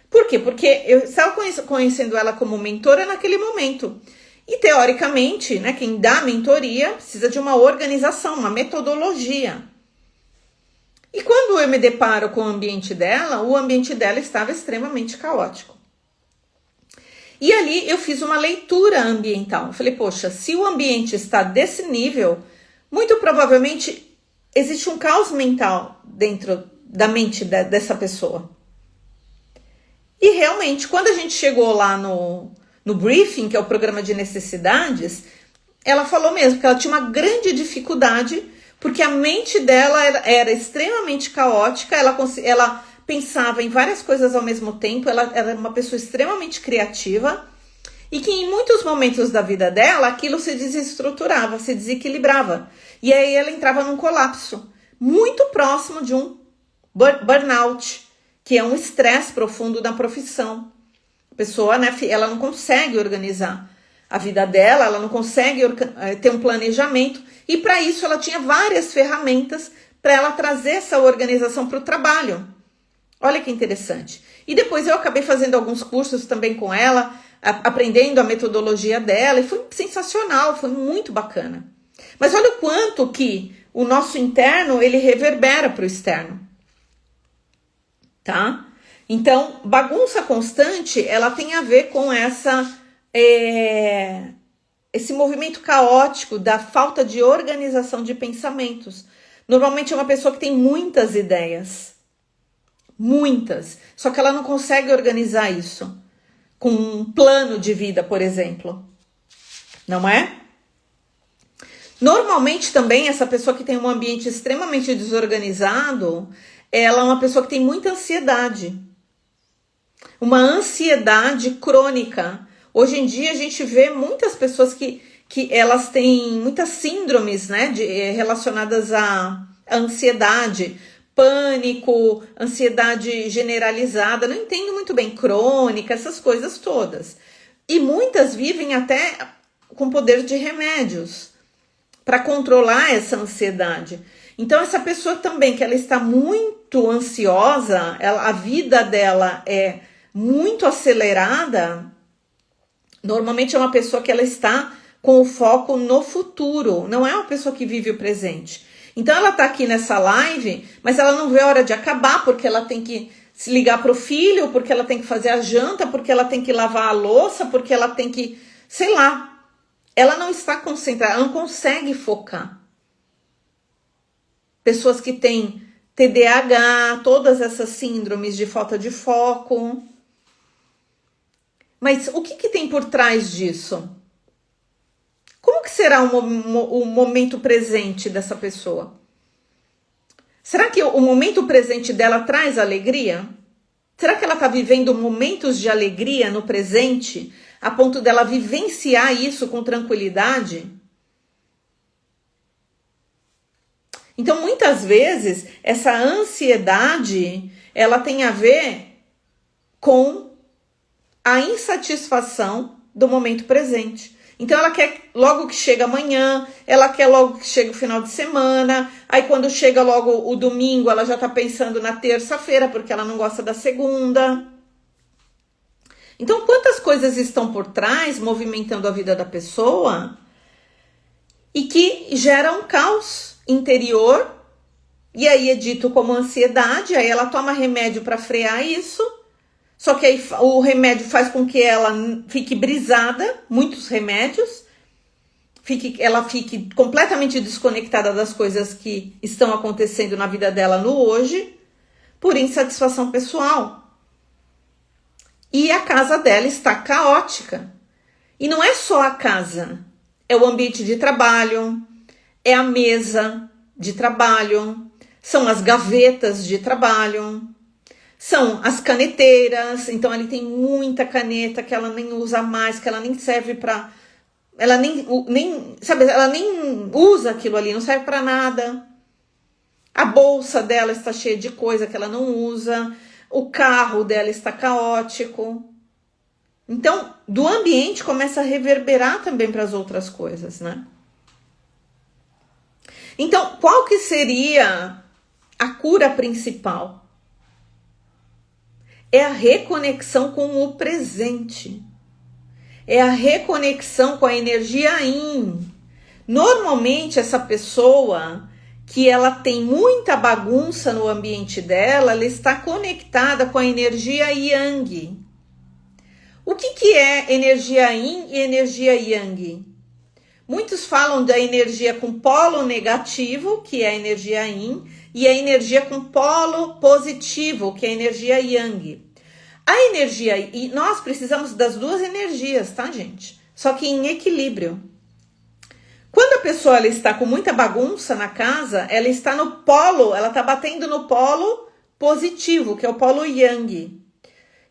Por quê? Porque eu estava conhecendo ela como mentora naquele momento. E teoricamente, né, quem dá mentoria precisa de uma organização, uma metodologia. E quando eu me deparo com o ambiente dela estava extremamente caótico. E ali eu fiz uma leitura ambiental. Eu falei, poxa, se o ambiente está desse nível, muito provavelmente existe um caos mental dentro da mente dessa pessoa. E realmente, quando a gente chegou lá no briefing, que é o programa de necessidades, ela falou mesmo que ela tinha uma grande dificuldade, porque a mente dela era extremamente caótica, ela pensava em várias coisas ao mesmo tempo, ela era uma pessoa extremamente criativa e que em muitos momentos da vida dela aquilo se desestruturava, se desequilibrava. E aí ela entrava num colapso, muito próximo de um burnout, que é um estresse profundo na profissão. A pessoa, né, ela não consegue organizar a vida dela, ela não consegue ter um planejamento, e para isso ela tinha várias ferramentas para ela trazer essa organização para o trabalho. Olha que interessante. E depois eu acabei fazendo alguns cursos também com ela, aprendendo a metodologia dela, e foi sensacional, foi muito bacana. Mas olha o quanto que o nosso interno, ele reverbera para o externo. Tá? Então, bagunça constante, ela tem a ver com esse movimento caótico da falta de organização de pensamentos. Normalmente é uma pessoa que tem muitas ideias, muitas, só que ela não consegue organizar isso com um plano de vida, por exemplo, não é? Normalmente também essa pessoa que tem um ambiente extremamente desorganizado, ela é uma pessoa que tem muita ansiedade, uma ansiedade crônica. Hoje em dia a gente vê muitas pessoas que elas têm muitas síndromes, né, relacionadas à ansiedade, pânico, ansiedade generalizada, não entendo muito bem, crônica, essas coisas todas. E muitas vivem até com poder de remédios para controlar essa ansiedade. Então essa pessoa também, que ela está muito ansiosa, a vida dela é muito acelerada, normalmente é uma pessoa que ela está com o foco no futuro, não é uma pessoa que vive o presente. Então ela tá aqui nessa live, mas ela não vê a hora de acabar, porque ela tem que se ligar pro filho, porque ela tem que fazer a janta, porque ela tem que lavar a louça, porque ela tem que, sei lá, ela não está concentrada, ela não consegue focar. Pessoas que têm TDAH, todas essas síndromes de falta de foco. Mas o que tem por trás disso? Como que será o momento presente dessa pessoa? Será que o momento presente dela traz alegria? Será que ela está vivendo momentos de alegria no presente, a ponto dela vivenciar isso com tranquilidade? Então, muitas vezes, essa ansiedade, ela tem a ver com a insatisfação do momento presente. Então ela quer logo que chega amanhã, ela quer logo que chega o final de semana, aí quando chega logo o domingo, ela já tá pensando na terça-feira, porque ela não gosta da segunda. Então quantas coisas estão por trás, movimentando a vida da pessoa, e que geram um caos interior, e aí é dito como ansiedade, aí ela toma remédio para frear isso. Só que aí o remédio faz com que ela fique brisada, muitos remédios, ela fique completamente desconectada das coisas que estão acontecendo na vida dela no hoje, por insatisfação pessoal. E a casa dela está caótica. E não é só a casa, é o ambiente de trabalho, é a mesa de trabalho, são as gavetas de trabalho, são as caneteiras. Então ali tem muita caneta que ela nem usa mais, que ela nem serve para, ela nem usa aquilo ali, não serve para nada. A bolsa dela está cheia de coisa que ela não usa, o carro dela está caótico. Então, do ambiente começa a reverberar também para as outras coisas, né? Então, qual que seria a cura principal? É a reconexão com o presente. É a reconexão com a energia Yin. Normalmente, essa pessoa que ela tem muita bagunça no ambiente dela, ela está conectada com a energia Yang. O que é energia Yin e energia Yang? Muitos falam da energia com polo negativo, que é a energia Yin, e a energia com polo positivo, que é a energia Yang. A energia, e nós precisamos das duas energias, tá, gente? Só que em equilíbrio. Quando a pessoa ela está com muita bagunça na casa, ela está no polo, ela está batendo no polo positivo, que é o polo Yang,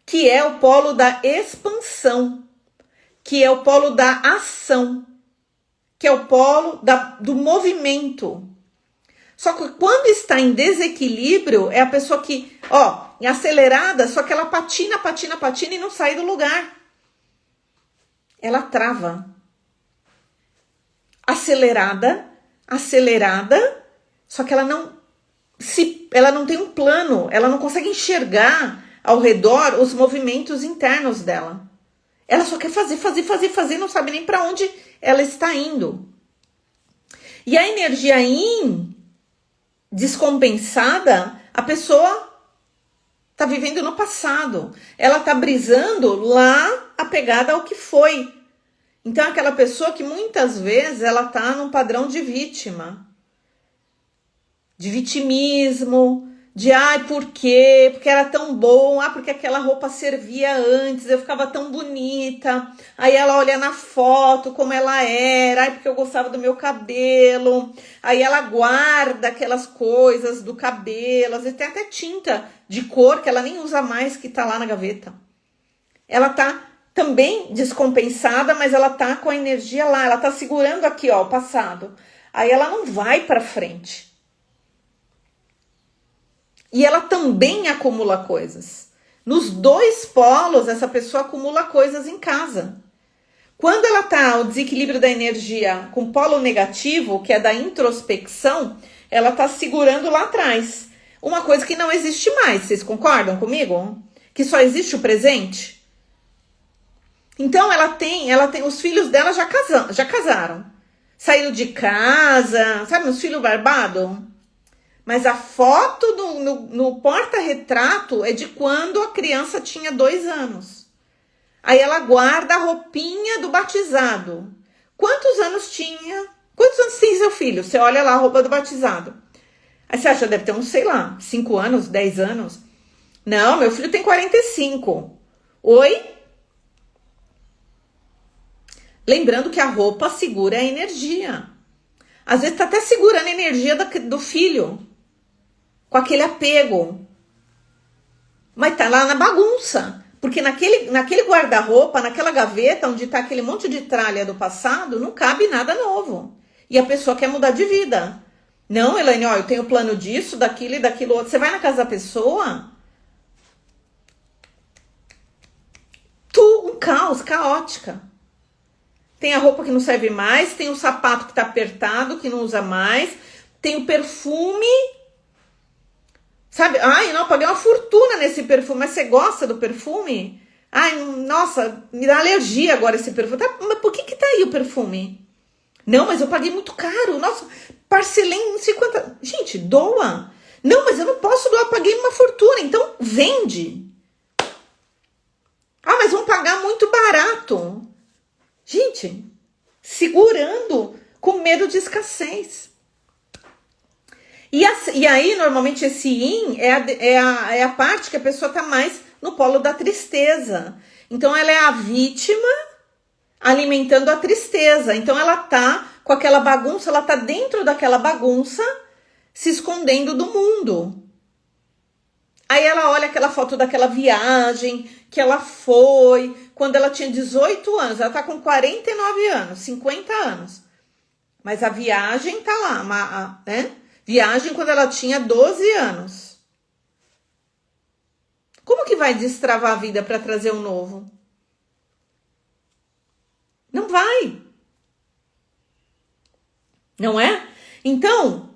que é o polo da expansão, que é o polo da ação, que é o polo do movimento. Só que quando está em desequilíbrio, é a pessoa que, é acelerada, só que ela patina e não sai do lugar. Ela trava. Acelerada, só que ela não tem um plano, ela não consegue enxergar ao redor os movimentos internos dela. Ela só quer fazer, não sabe nem para onde ela está indo. E a energia Yin descompensada, a pessoa Tá vivendo no passado. Ela tá brisando lá apegada ao que foi. Então, aquela pessoa que muitas vezes ela tá num padrão de vítima, de vitimismo, de ai, por quê? Porque era tão bom, porque aquela roupa servia antes, eu ficava tão bonita. Aí ela olha na foto como ela era, ai, porque eu gostava do meu cabelo. Aí ela guarda aquelas coisas do cabelo, às vezes tem até tinta de cor que ela nem usa mais, que tá lá na gaveta. Ela tá também descompensada, mas ela tá com a energia lá, ela tá segurando aqui, ó, o passado. Aí ela não vai para frente. E ela também acumula coisas. Nos dois polos, essa pessoa acumula coisas em casa. Quando ela tá o desequilíbrio da energia com polo negativo, que é da introspecção, ela tá segurando lá atrás. Uma coisa que não existe mais, vocês concordam comigo? Que só existe o presente? Então ela tem, os filhos dela já casaram. Saíram de casa, sabe, os filhos barbados? Mas a foto no porta-retrato é de quando a criança tinha 2 anos. Aí ela guarda a roupinha do batizado. Quantos anos tinha? Quantos anos tem seu filho? Você olha lá a roupa do batizado. Aí você acha, deve ter uns, sei lá, 5 anos, 10 anos. Não, meu filho tem 45. Oi? Lembrando que a roupa segura a energia. Às vezes tá até segurando a energia do filho. Com aquele apego. Mas tá lá na bagunça. Porque naquele guarda-roupa, naquela gaveta, onde tá aquele monte de tralha do passado, não cabe nada novo. E a pessoa quer mudar de vida. Não, Elaine, ó, eu tenho plano disso, daquilo e daquilo outro. Você vai na casa da pessoa, um caos, caótica. Tem a roupa que não serve mais, tem o sapato que tá apertado, que não usa mais, tem o perfume. Sabe? Ai, não, eu paguei uma fortuna nesse perfume, mas você gosta do perfume? Ai, nossa, me dá alergia agora esse perfume. Tá, mas por que tá aí o perfume? Não, mas eu paguei muito caro. Nossa, parcelei em 50. Gente, doa. Não, mas eu não posso doar, paguei uma fortuna. Então, vende. Ah, mas vão pagar muito barato. Gente, segurando com medo de escassez. E aí, normalmente, esse yin é a parte que a pessoa tá mais no polo da tristeza. Então, ela é a vítima alimentando a tristeza. Então, ela tá com aquela bagunça, ela tá dentro daquela bagunça, se escondendo do mundo. Aí ela olha aquela foto daquela viagem que ela foi quando ela tinha 18 anos. Ela tá com 49 anos, 50 anos. Mas a viagem tá lá, né? Viagem quando ela tinha 12 anos. Como que vai destravar a vida para trazer um novo? Não vai. Não é? Então,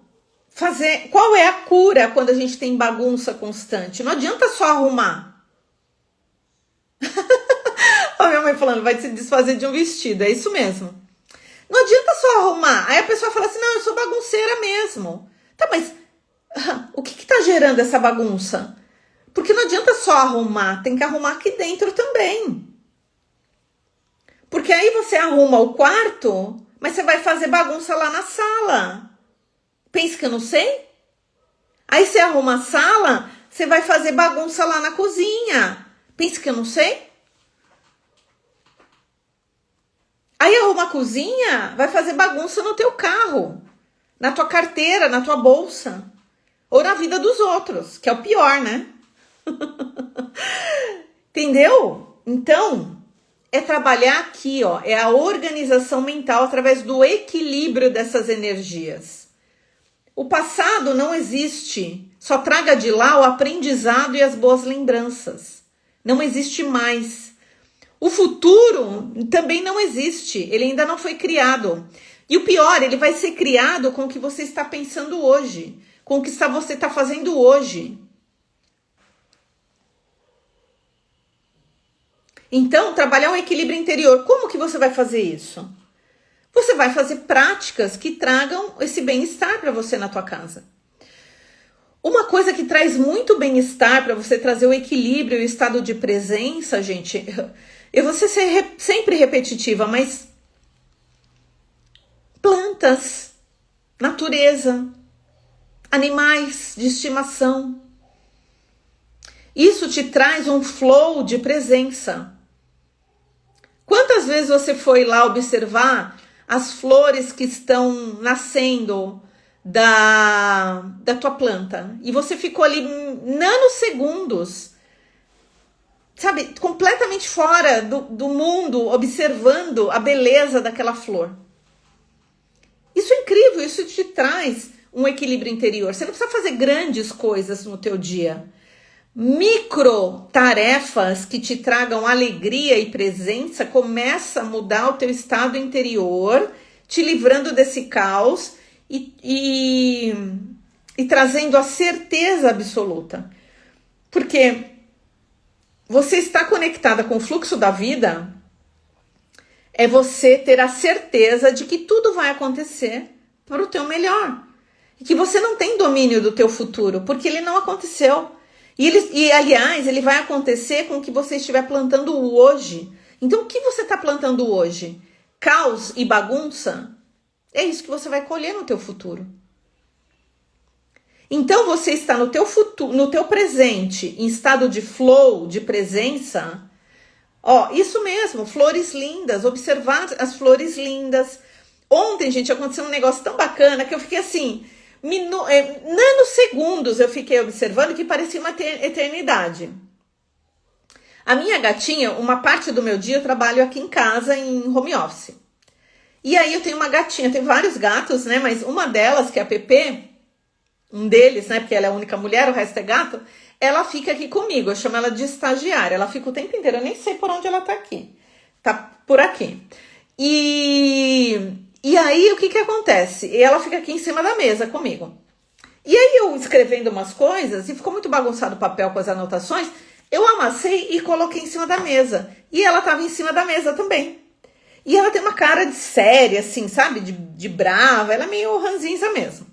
qual é a cura quando a gente tem bagunça constante? Não adianta só arrumar. A minha mãe falando, vai se desfazer de um vestido, é isso mesmo. Não adianta só arrumar. Aí a pessoa fala assim, não, eu sou bagunceira mesmo. Tá, mas o que tá gerando essa bagunça? Porque não adianta só arrumar, tem que arrumar aqui dentro também. Porque aí você arruma o quarto, mas você vai fazer bagunça lá na sala. Pensa que eu não sei? Aí você arruma a sala, você vai fazer bagunça lá na cozinha. Pensa que eu não sei? Aí arruma a cozinha, vai fazer bagunça no teu carro, na tua carteira, na tua bolsa. Ou na vida dos outros, que é o pior, né? Entendeu? Então, é trabalhar aqui, ó, é a organização mental através do equilíbrio dessas energias. O passado não existe, só traga de lá o aprendizado e as boas lembranças. Não existe mais. O futuro também não existe, ele ainda não foi criado. E o pior, ele vai ser criado com o que você está pensando hoje, com o que você está fazendo hoje. Então, trabalhar um equilíbrio interior. Como que você vai fazer isso? Você vai fazer práticas que tragam esse bem-estar para você na tua casa. Uma coisa que traz muito bem-estar para você trazer o equilíbrio e o estado de presença, gente, eu vou ser sempre repetitiva, mas plantas, natureza, animais de estimação. Isso te traz um flow de presença. Quantas vezes você foi lá observar as flores que estão nascendo da tua planta? E você ficou ali nanosegundos, sabe, completamente fora do mundo, observando a beleza daquela flor. Isso é incrível, isso te traz um equilíbrio interior. Você não precisa fazer grandes coisas no teu dia. Micro tarefas que te tragam alegria e presença começa a mudar o teu estado interior, te livrando desse caos e trazendo a certeza absoluta. Porque você está conectada com o fluxo da vida, é você ter a certeza de que tudo vai acontecer para o teu melhor. E que você não tem domínio do teu futuro, porque ele não aconteceu. Aliás, ele vai acontecer com o que você estiver plantando hoje. Então, o que você está plantando hoje? Caos e bagunça? É isso que você vai colher no teu futuro. Então, você está no teu futuro, no teu presente, em estado de flow, de presença. Ó, isso mesmo, flores lindas, observar as flores lindas. Ontem, gente, aconteceu um negócio tão bacana que eu fiquei assim... nanosegundos eu fiquei observando que parecia uma eternidade. A minha gatinha, uma parte do meu dia eu trabalho aqui em casa em home office. E aí eu tenho uma gatinha, tem vários gatos, né? Mas uma delas, que é a Pepe, um deles, né? Porque ela é a única mulher, o resto é gato. Ela fica aqui comigo, eu chamo ela de estagiária. Ela fica o tempo inteiro, eu nem sei por onde ela tá aqui. Tá por aqui. E aí, o que acontece? Ela fica aqui em cima da mesa comigo. E aí, eu escrevendo umas coisas, e ficou muito bagunçado o papel com as anotações, eu amassei e coloquei em cima da mesa. E ela estava em cima da mesa também. E ela tem uma cara de séria, assim, sabe? De brava, ela é meio ranzinza mesmo.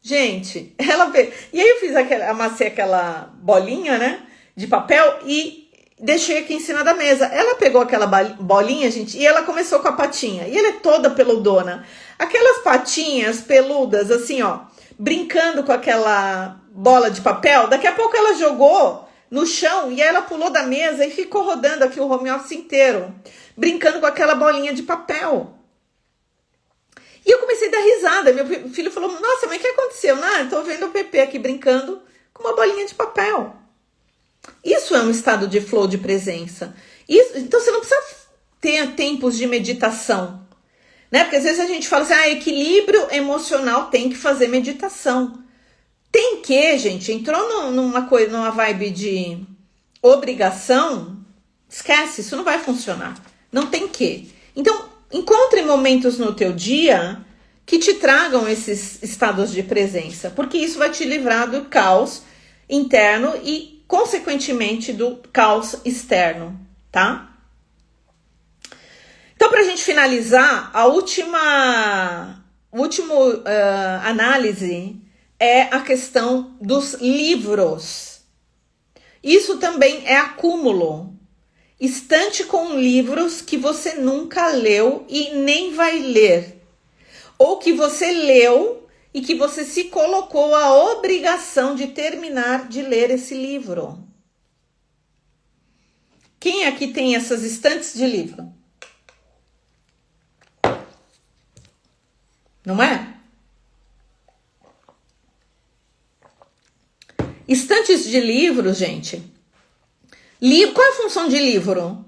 Gente, ela veio. E aí, eu amassei aquela bolinha, né? De papel e... deixei aqui em cima da mesa. Ela pegou aquela bolinha, gente, e ela começou com a patinha. E ela é toda peludona. Aquelas patinhas peludas, assim, ó, brincando com aquela bola de papel. Daqui a pouco ela jogou no chão e ela pulou da mesa e ficou rodando aqui o home office inteiro, brincando com aquela bolinha de papel. E eu comecei a dar risada. Meu filho falou, nossa, mas o que aconteceu? Não, eu tô vendo o Pepe aqui brincando com uma bolinha de papel. Isso é um estado de flow, de presença. Então você não precisa ter tempos de meditação, né? Porque às vezes a gente fala assim, equilíbrio emocional, tem que fazer meditação. Tem que, gente, entrou numa vibe de obrigação, esquece, isso não vai funcionar. Não tem que. Então, encontre momentos no teu dia que te tragam esses estados de presença, porque isso vai te livrar do caos interno e consequentemente do caos externo, tá? Então, para a gente finalizar, a última análise é a questão dos livros. Isso também é acúmulo. Estante com livros que você nunca leu e nem vai ler. Ou que você leu e que você se colocou a obrigação de terminar de ler esse livro. Quem aqui tem essas estantes de livro? Não é? Estantes de livros, gente. Qual é a função de livro?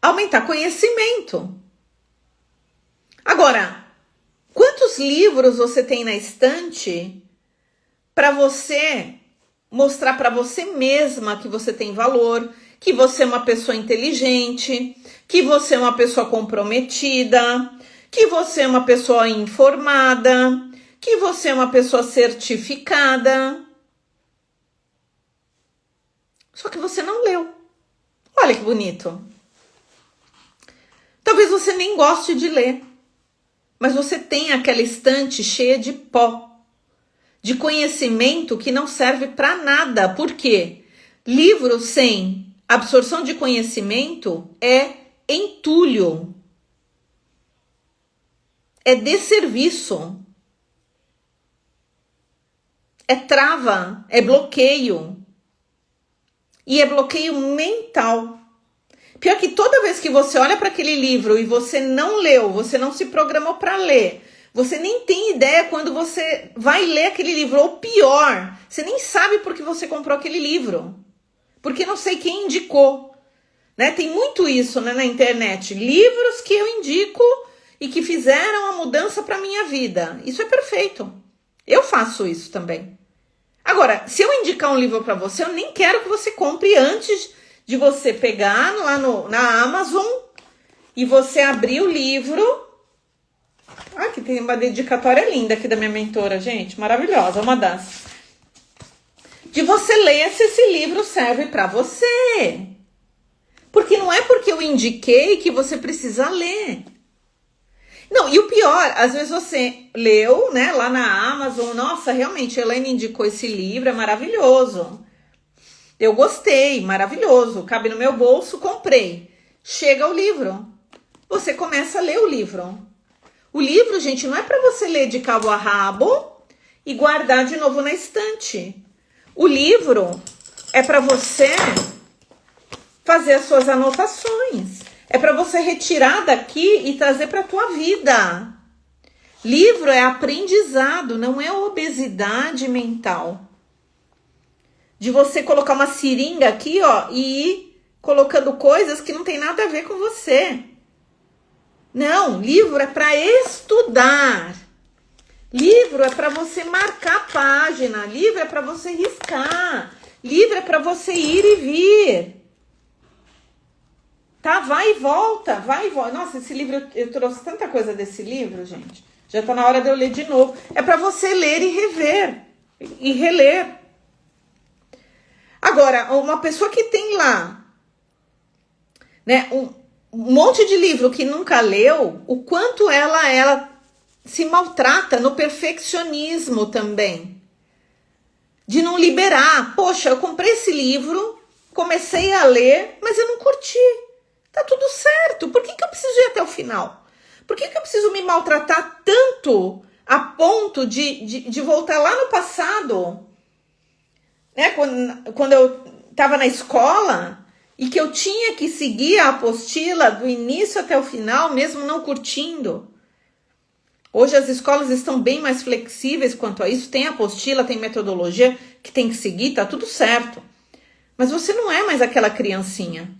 Aumentar conhecimento. Agora, quantos livros você tem na estante para você mostrar para você mesma que você tem valor, que você é uma pessoa inteligente, que você é uma pessoa comprometida, que você é uma pessoa informada, que você é uma pessoa certificada. Só que você não leu. Olha que bonito. Talvez você nem goste de ler, mas você tem aquela estante cheia de pó. de conhecimento que não serve para nada. Por quê? Livro sem absorção de conhecimento é entulho, é desserviço, é trava, é bloqueio. E é bloqueio mental. Pior que toda vez que você olha para aquele livro e você não leu, você não se programou para ler, você nem tem ideia quando você vai ler aquele livro. Ou pior, você nem sabe por que você comprou aquele livro. Porque não sei quem indicou. Né? Tem muito isso, né, na internet. Livros que eu indico e que fizeram a mudança para minha vida. Isso é perfeito. Eu faço isso também. Agora, se eu indicar um livro para você, eu nem quero que você compre antes de você pegar lá na Amazon e você abrir o livro. Ah, aqui tem uma dedicatória linda aqui da minha mentora, gente. Maravilhosa, uma das. De você ler se esse livro serve para você. Porque não é porque eu indiquei que você precisa ler. Não, e o pior, às vezes você leu, né, lá na Amazon, nossa, realmente, a Elaine indicou esse livro, é maravilhoso. Eu gostei, maravilhoso, cabe no meu bolso, comprei. Chega o livro, você começa a ler o livro. O livro, gente, não é para você ler de cabo a rabo e guardar de novo na estante. O livro é para você fazer as suas anotações. É para você retirar daqui e trazer para a tua vida. Livro é aprendizado, não é obesidade mental. De você colocar uma seringa aqui, ó, e ir colocando coisas que não tem nada a ver com você. Não, livro é para estudar. Livro é para você marcar a página. Livro é para você riscar. Livro é para você ir e vir. Tá, vai e volta, vai e volta. Nossa, esse livro, eu trouxe tanta coisa desse livro, gente. Já tá na hora de eu ler de novo. É para você ler e rever. E reler. Agora, uma pessoa que tem lá, né, um monte de livro que nunca leu, o quanto ela se maltrata no perfeccionismo também. De não liberar. Poxa, eu comprei esse livro, comecei a ler, mas eu não curti. Tá tudo certo. Por que eu preciso ir até o final? Por que eu preciso me maltratar tanto a ponto de voltar lá no passado? Né? Quando eu estava na escola e que eu tinha que seguir a apostila do início até o final, mesmo não curtindo. Hoje as escolas estão bem mais flexíveis quanto a isso. Tem apostila, tem metodologia que tem que seguir, tá tudo certo. Mas você não é mais aquela criancinha.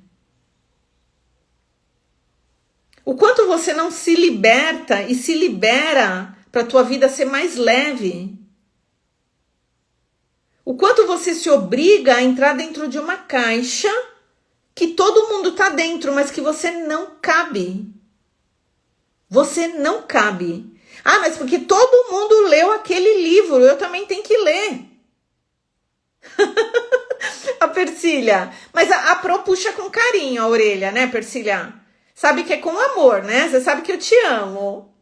O quanto você não se liberta e se libera para a tua vida ser mais leve. O quanto você se obriga a entrar dentro de uma caixa que todo mundo tá dentro, mas que você não cabe. Você não cabe. Ah, mas porque todo mundo leu aquele livro, eu também tenho que ler. A Persília. Mas a Pro puxa com carinho a orelha, né, Persília? Sabe que é com amor, né? Você sabe que eu te amo.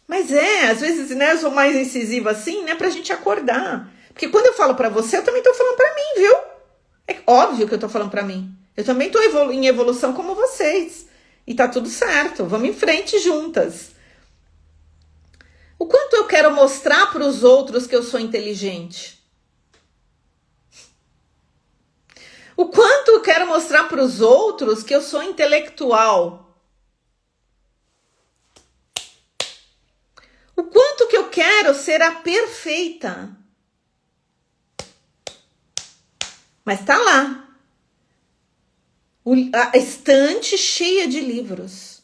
Mas às vezes, né, eu sou mais incisiva assim, né, pra gente acordar. Porque quando eu falo pra você, eu também tô falando pra mim, viu? É óbvio que eu tô falando pra mim. Eu também tô em evolução como vocês. E tá tudo certo. Vamos em frente juntas. O quanto eu quero mostrar pros outros que eu sou inteligente? O quanto eu quero mostrar para os outros que eu sou intelectual? O quanto que eu quero ser a perfeita? Mas tá lá. A estante cheia de livros.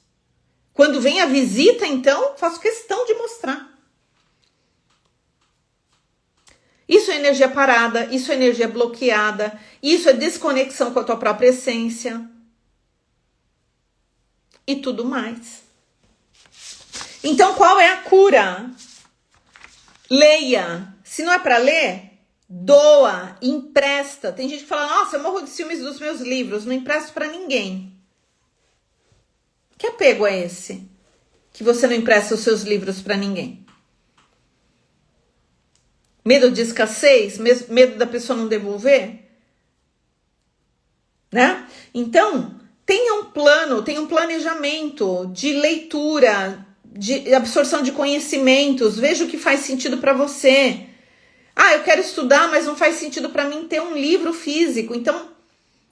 Quando vem a visita, então, faço questão de mostrar. Isso é energia parada, isso é energia bloqueada, isso é desconexão com a tua própria essência. E tudo mais. Então, qual é a cura? Leia. Se não é para ler, doa, empresta. Tem gente que fala, nossa, eu morro de ciúmes dos meus livros, não empresto para ninguém. Que apego é esse? Que você não empresta os seus livros para ninguém? Medo de escassez? Medo da pessoa não devolver? Né? Então, tenha um plano, tenha um planejamento de leitura, de absorção de conhecimentos. Veja o que faz sentido para você. Ah, eu quero estudar, mas não faz sentido para mim ter um livro físico. Então,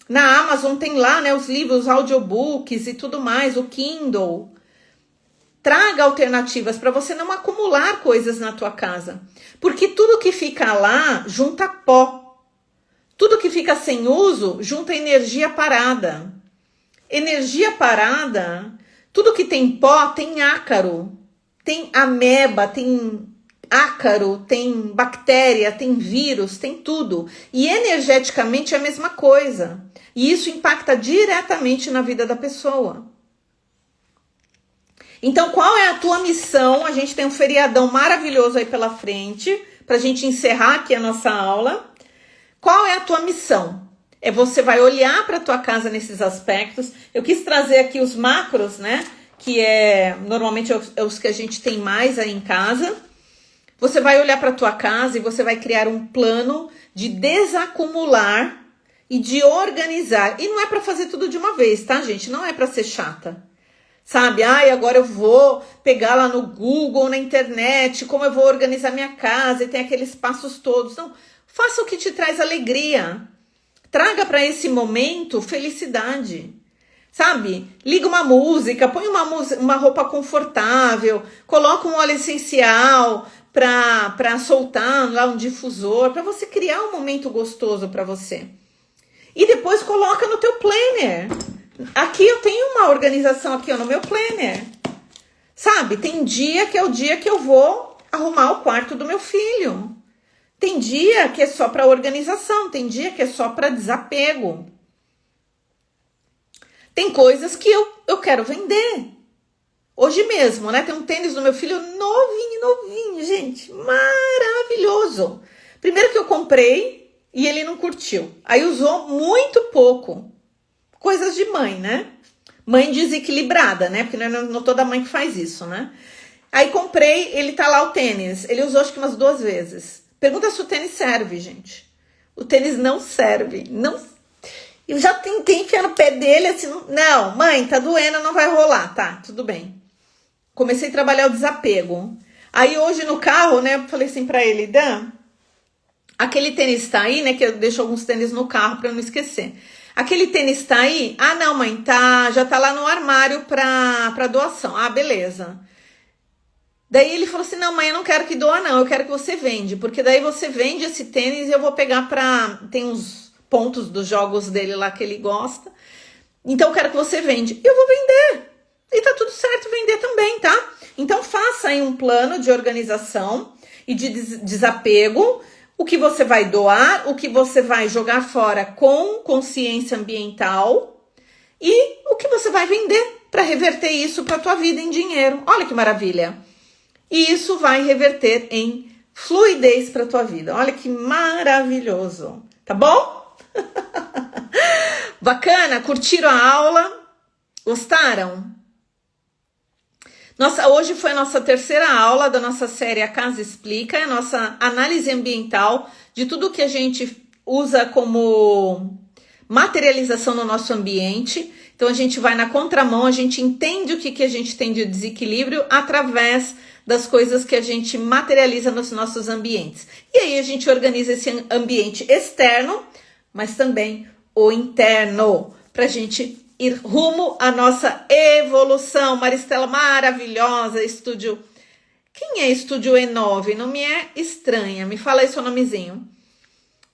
na Amazon tem lá, né, os livros, audiobooks e tudo mais, o Kindle. Traga alternativas para você não acumular coisas na tua casa. Porque tudo que fica lá junta pó. Tudo que fica sem uso junta energia parada. Energia parada, tudo que tem pó tem ácaro, tem ameba, tem ácaro, tem bactéria, tem vírus, tem tudo. E energeticamente é a mesma coisa. E isso impacta diretamente na vida da pessoa. Então, qual é a tua missão? A gente tem um feriadão maravilhoso aí pela frente, para a gente encerrar aqui a nossa aula. Qual é a tua missão? Você vai olhar para a tua casa nesses aspectos. Eu quis trazer aqui os macros, né? Que normalmente é os que a gente tem mais aí em casa. Você vai olhar para a tua casa e você vai criar um plano de desacumular e de organizar. E não é para fazer tudo de uma vez, tá, gente? Não é para ser chata. Sabe? Agora eu vou pegar lá no Google, na internet, como eu vou organizar minha casa e tem aqueles passos todos. Não, faça o que te traz alegria. Traga para esse momento felicidade. Sabe? Liga uma música, põe uma roupa confortável, coloca um óleo essencial para soltar lá um difusor, para você criar um momento gostoso para você. E depois coloca no teu planner. Aqui eu tenho uma organização aqui no meu planner. Sabe? Tem dia que é o dia que eu vou arrumar o quarto do meu filho. Tem dia que é só para organização, tem dia que é só para desapego. Tem coisas que eu quero vender. Hoje mesmo, né? Tem um tênis do meu filho novinho, gente. Maravilhoso. Primeiro que eu comprei e ele não curtiu. Aí usou muito pouco. Coisas de mãe, né? Mãe desequilibrada, né? Porque não é toda mãe que faz isso, né? Aí comprei, ele tá lá o tênis. Ele usou acho que umas 2 vezes. Pergunta se o tênis serve, gente. O tênis não serve. Não. Eu já tentei enfiar no pé dele assim. Não, mãe, tá doendo, não vai rolar. Tá, tudo bem. Comecei a trabalhar o desapego. Aí hoje no carro, né, eu falei assim pra ele, Dan, aquele tênis tá aí, né, que eu deixo alguns tênis no carro pra eu não esquecer. Aquele tênis tá aí? Ah, não, mãe, já tá lá no armário pra doação. Ah, beleza. Daí ele falou assim, não, mãe, eu não quero que doa não, eu quero que você vende, porque daí você vende esse tênis e eu vou pegar tem uns pontos dos jogos dele lá que ele gosta, então eu quero que você vende. Eu vou vender, e tá tudo certo vender também, tá? Então faça aí um plano de organização e de desapego, o que você vai doar, o que você vai jogar fora com consciência ambiental e o que você vai vender para reverter isso para tua vida em dinheiro. Olha que maravilha! E isso vai reverter em fluidez para tua vida. Olha que maravilhoso, tá bom? Bacana? Curtiram a aula? Gostaram? Hoje foi a nossa 3ª aula da nossa série A Casa Explica, a nossa análise ambiental de tudo que a gente usa como materialização no nosso ambiente. Então a gente vai na contramão, a gente entende o que a gente tem de desequilíbrio através das coisas que a gente materializa nos nossos ambientes. E aí a gente organiza esse ambiente externo, mas também o interno, para a gente ir rumo à nossa evolução. Maristela maravilhosa, estúdio. Quem é Estúdio E9? Não me é estranha, me fala aí seu nomezinho.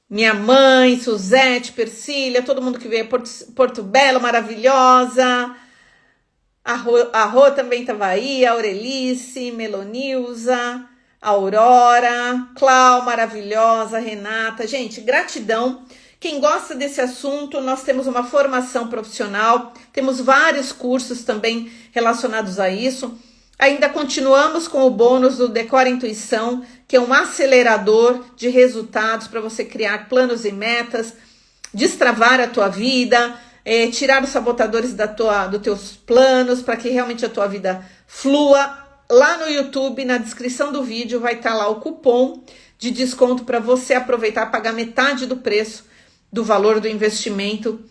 Minha mãe, Suzete, Persília, todo mundo que veio, Porto Belo, maravilhosa. A Rô também estava aí, a Aurelice, Melonilza, Aurora, Clau, maravilhosa, Renata. Gente, gratidão. Quem gosta desse assunto, nós temos uma formação profissional, temos vários cursos também relacionados a isso. Ainda continuamos com o bônus do Decora Intuição, que é um acelerador de resultados para você criar planos e metas, destravar a tua vida, tirar os sabotadores dos teus planos, para que realmente a tua vida flua. Lá no YouTube, na descrição do vídeo, vai estar lá o cupom de desconto para você aproveitar e pagar metade do preço do valor do investimento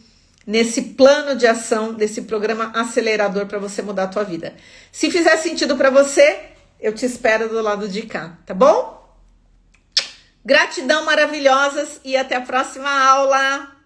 nesse plano de ação, desse programa acelerador para você mudar a tua vida. Se fizer sentido para você, eu te espero do lado de cá, tá bom? Gratidão maravilhosas e até a próxima aula!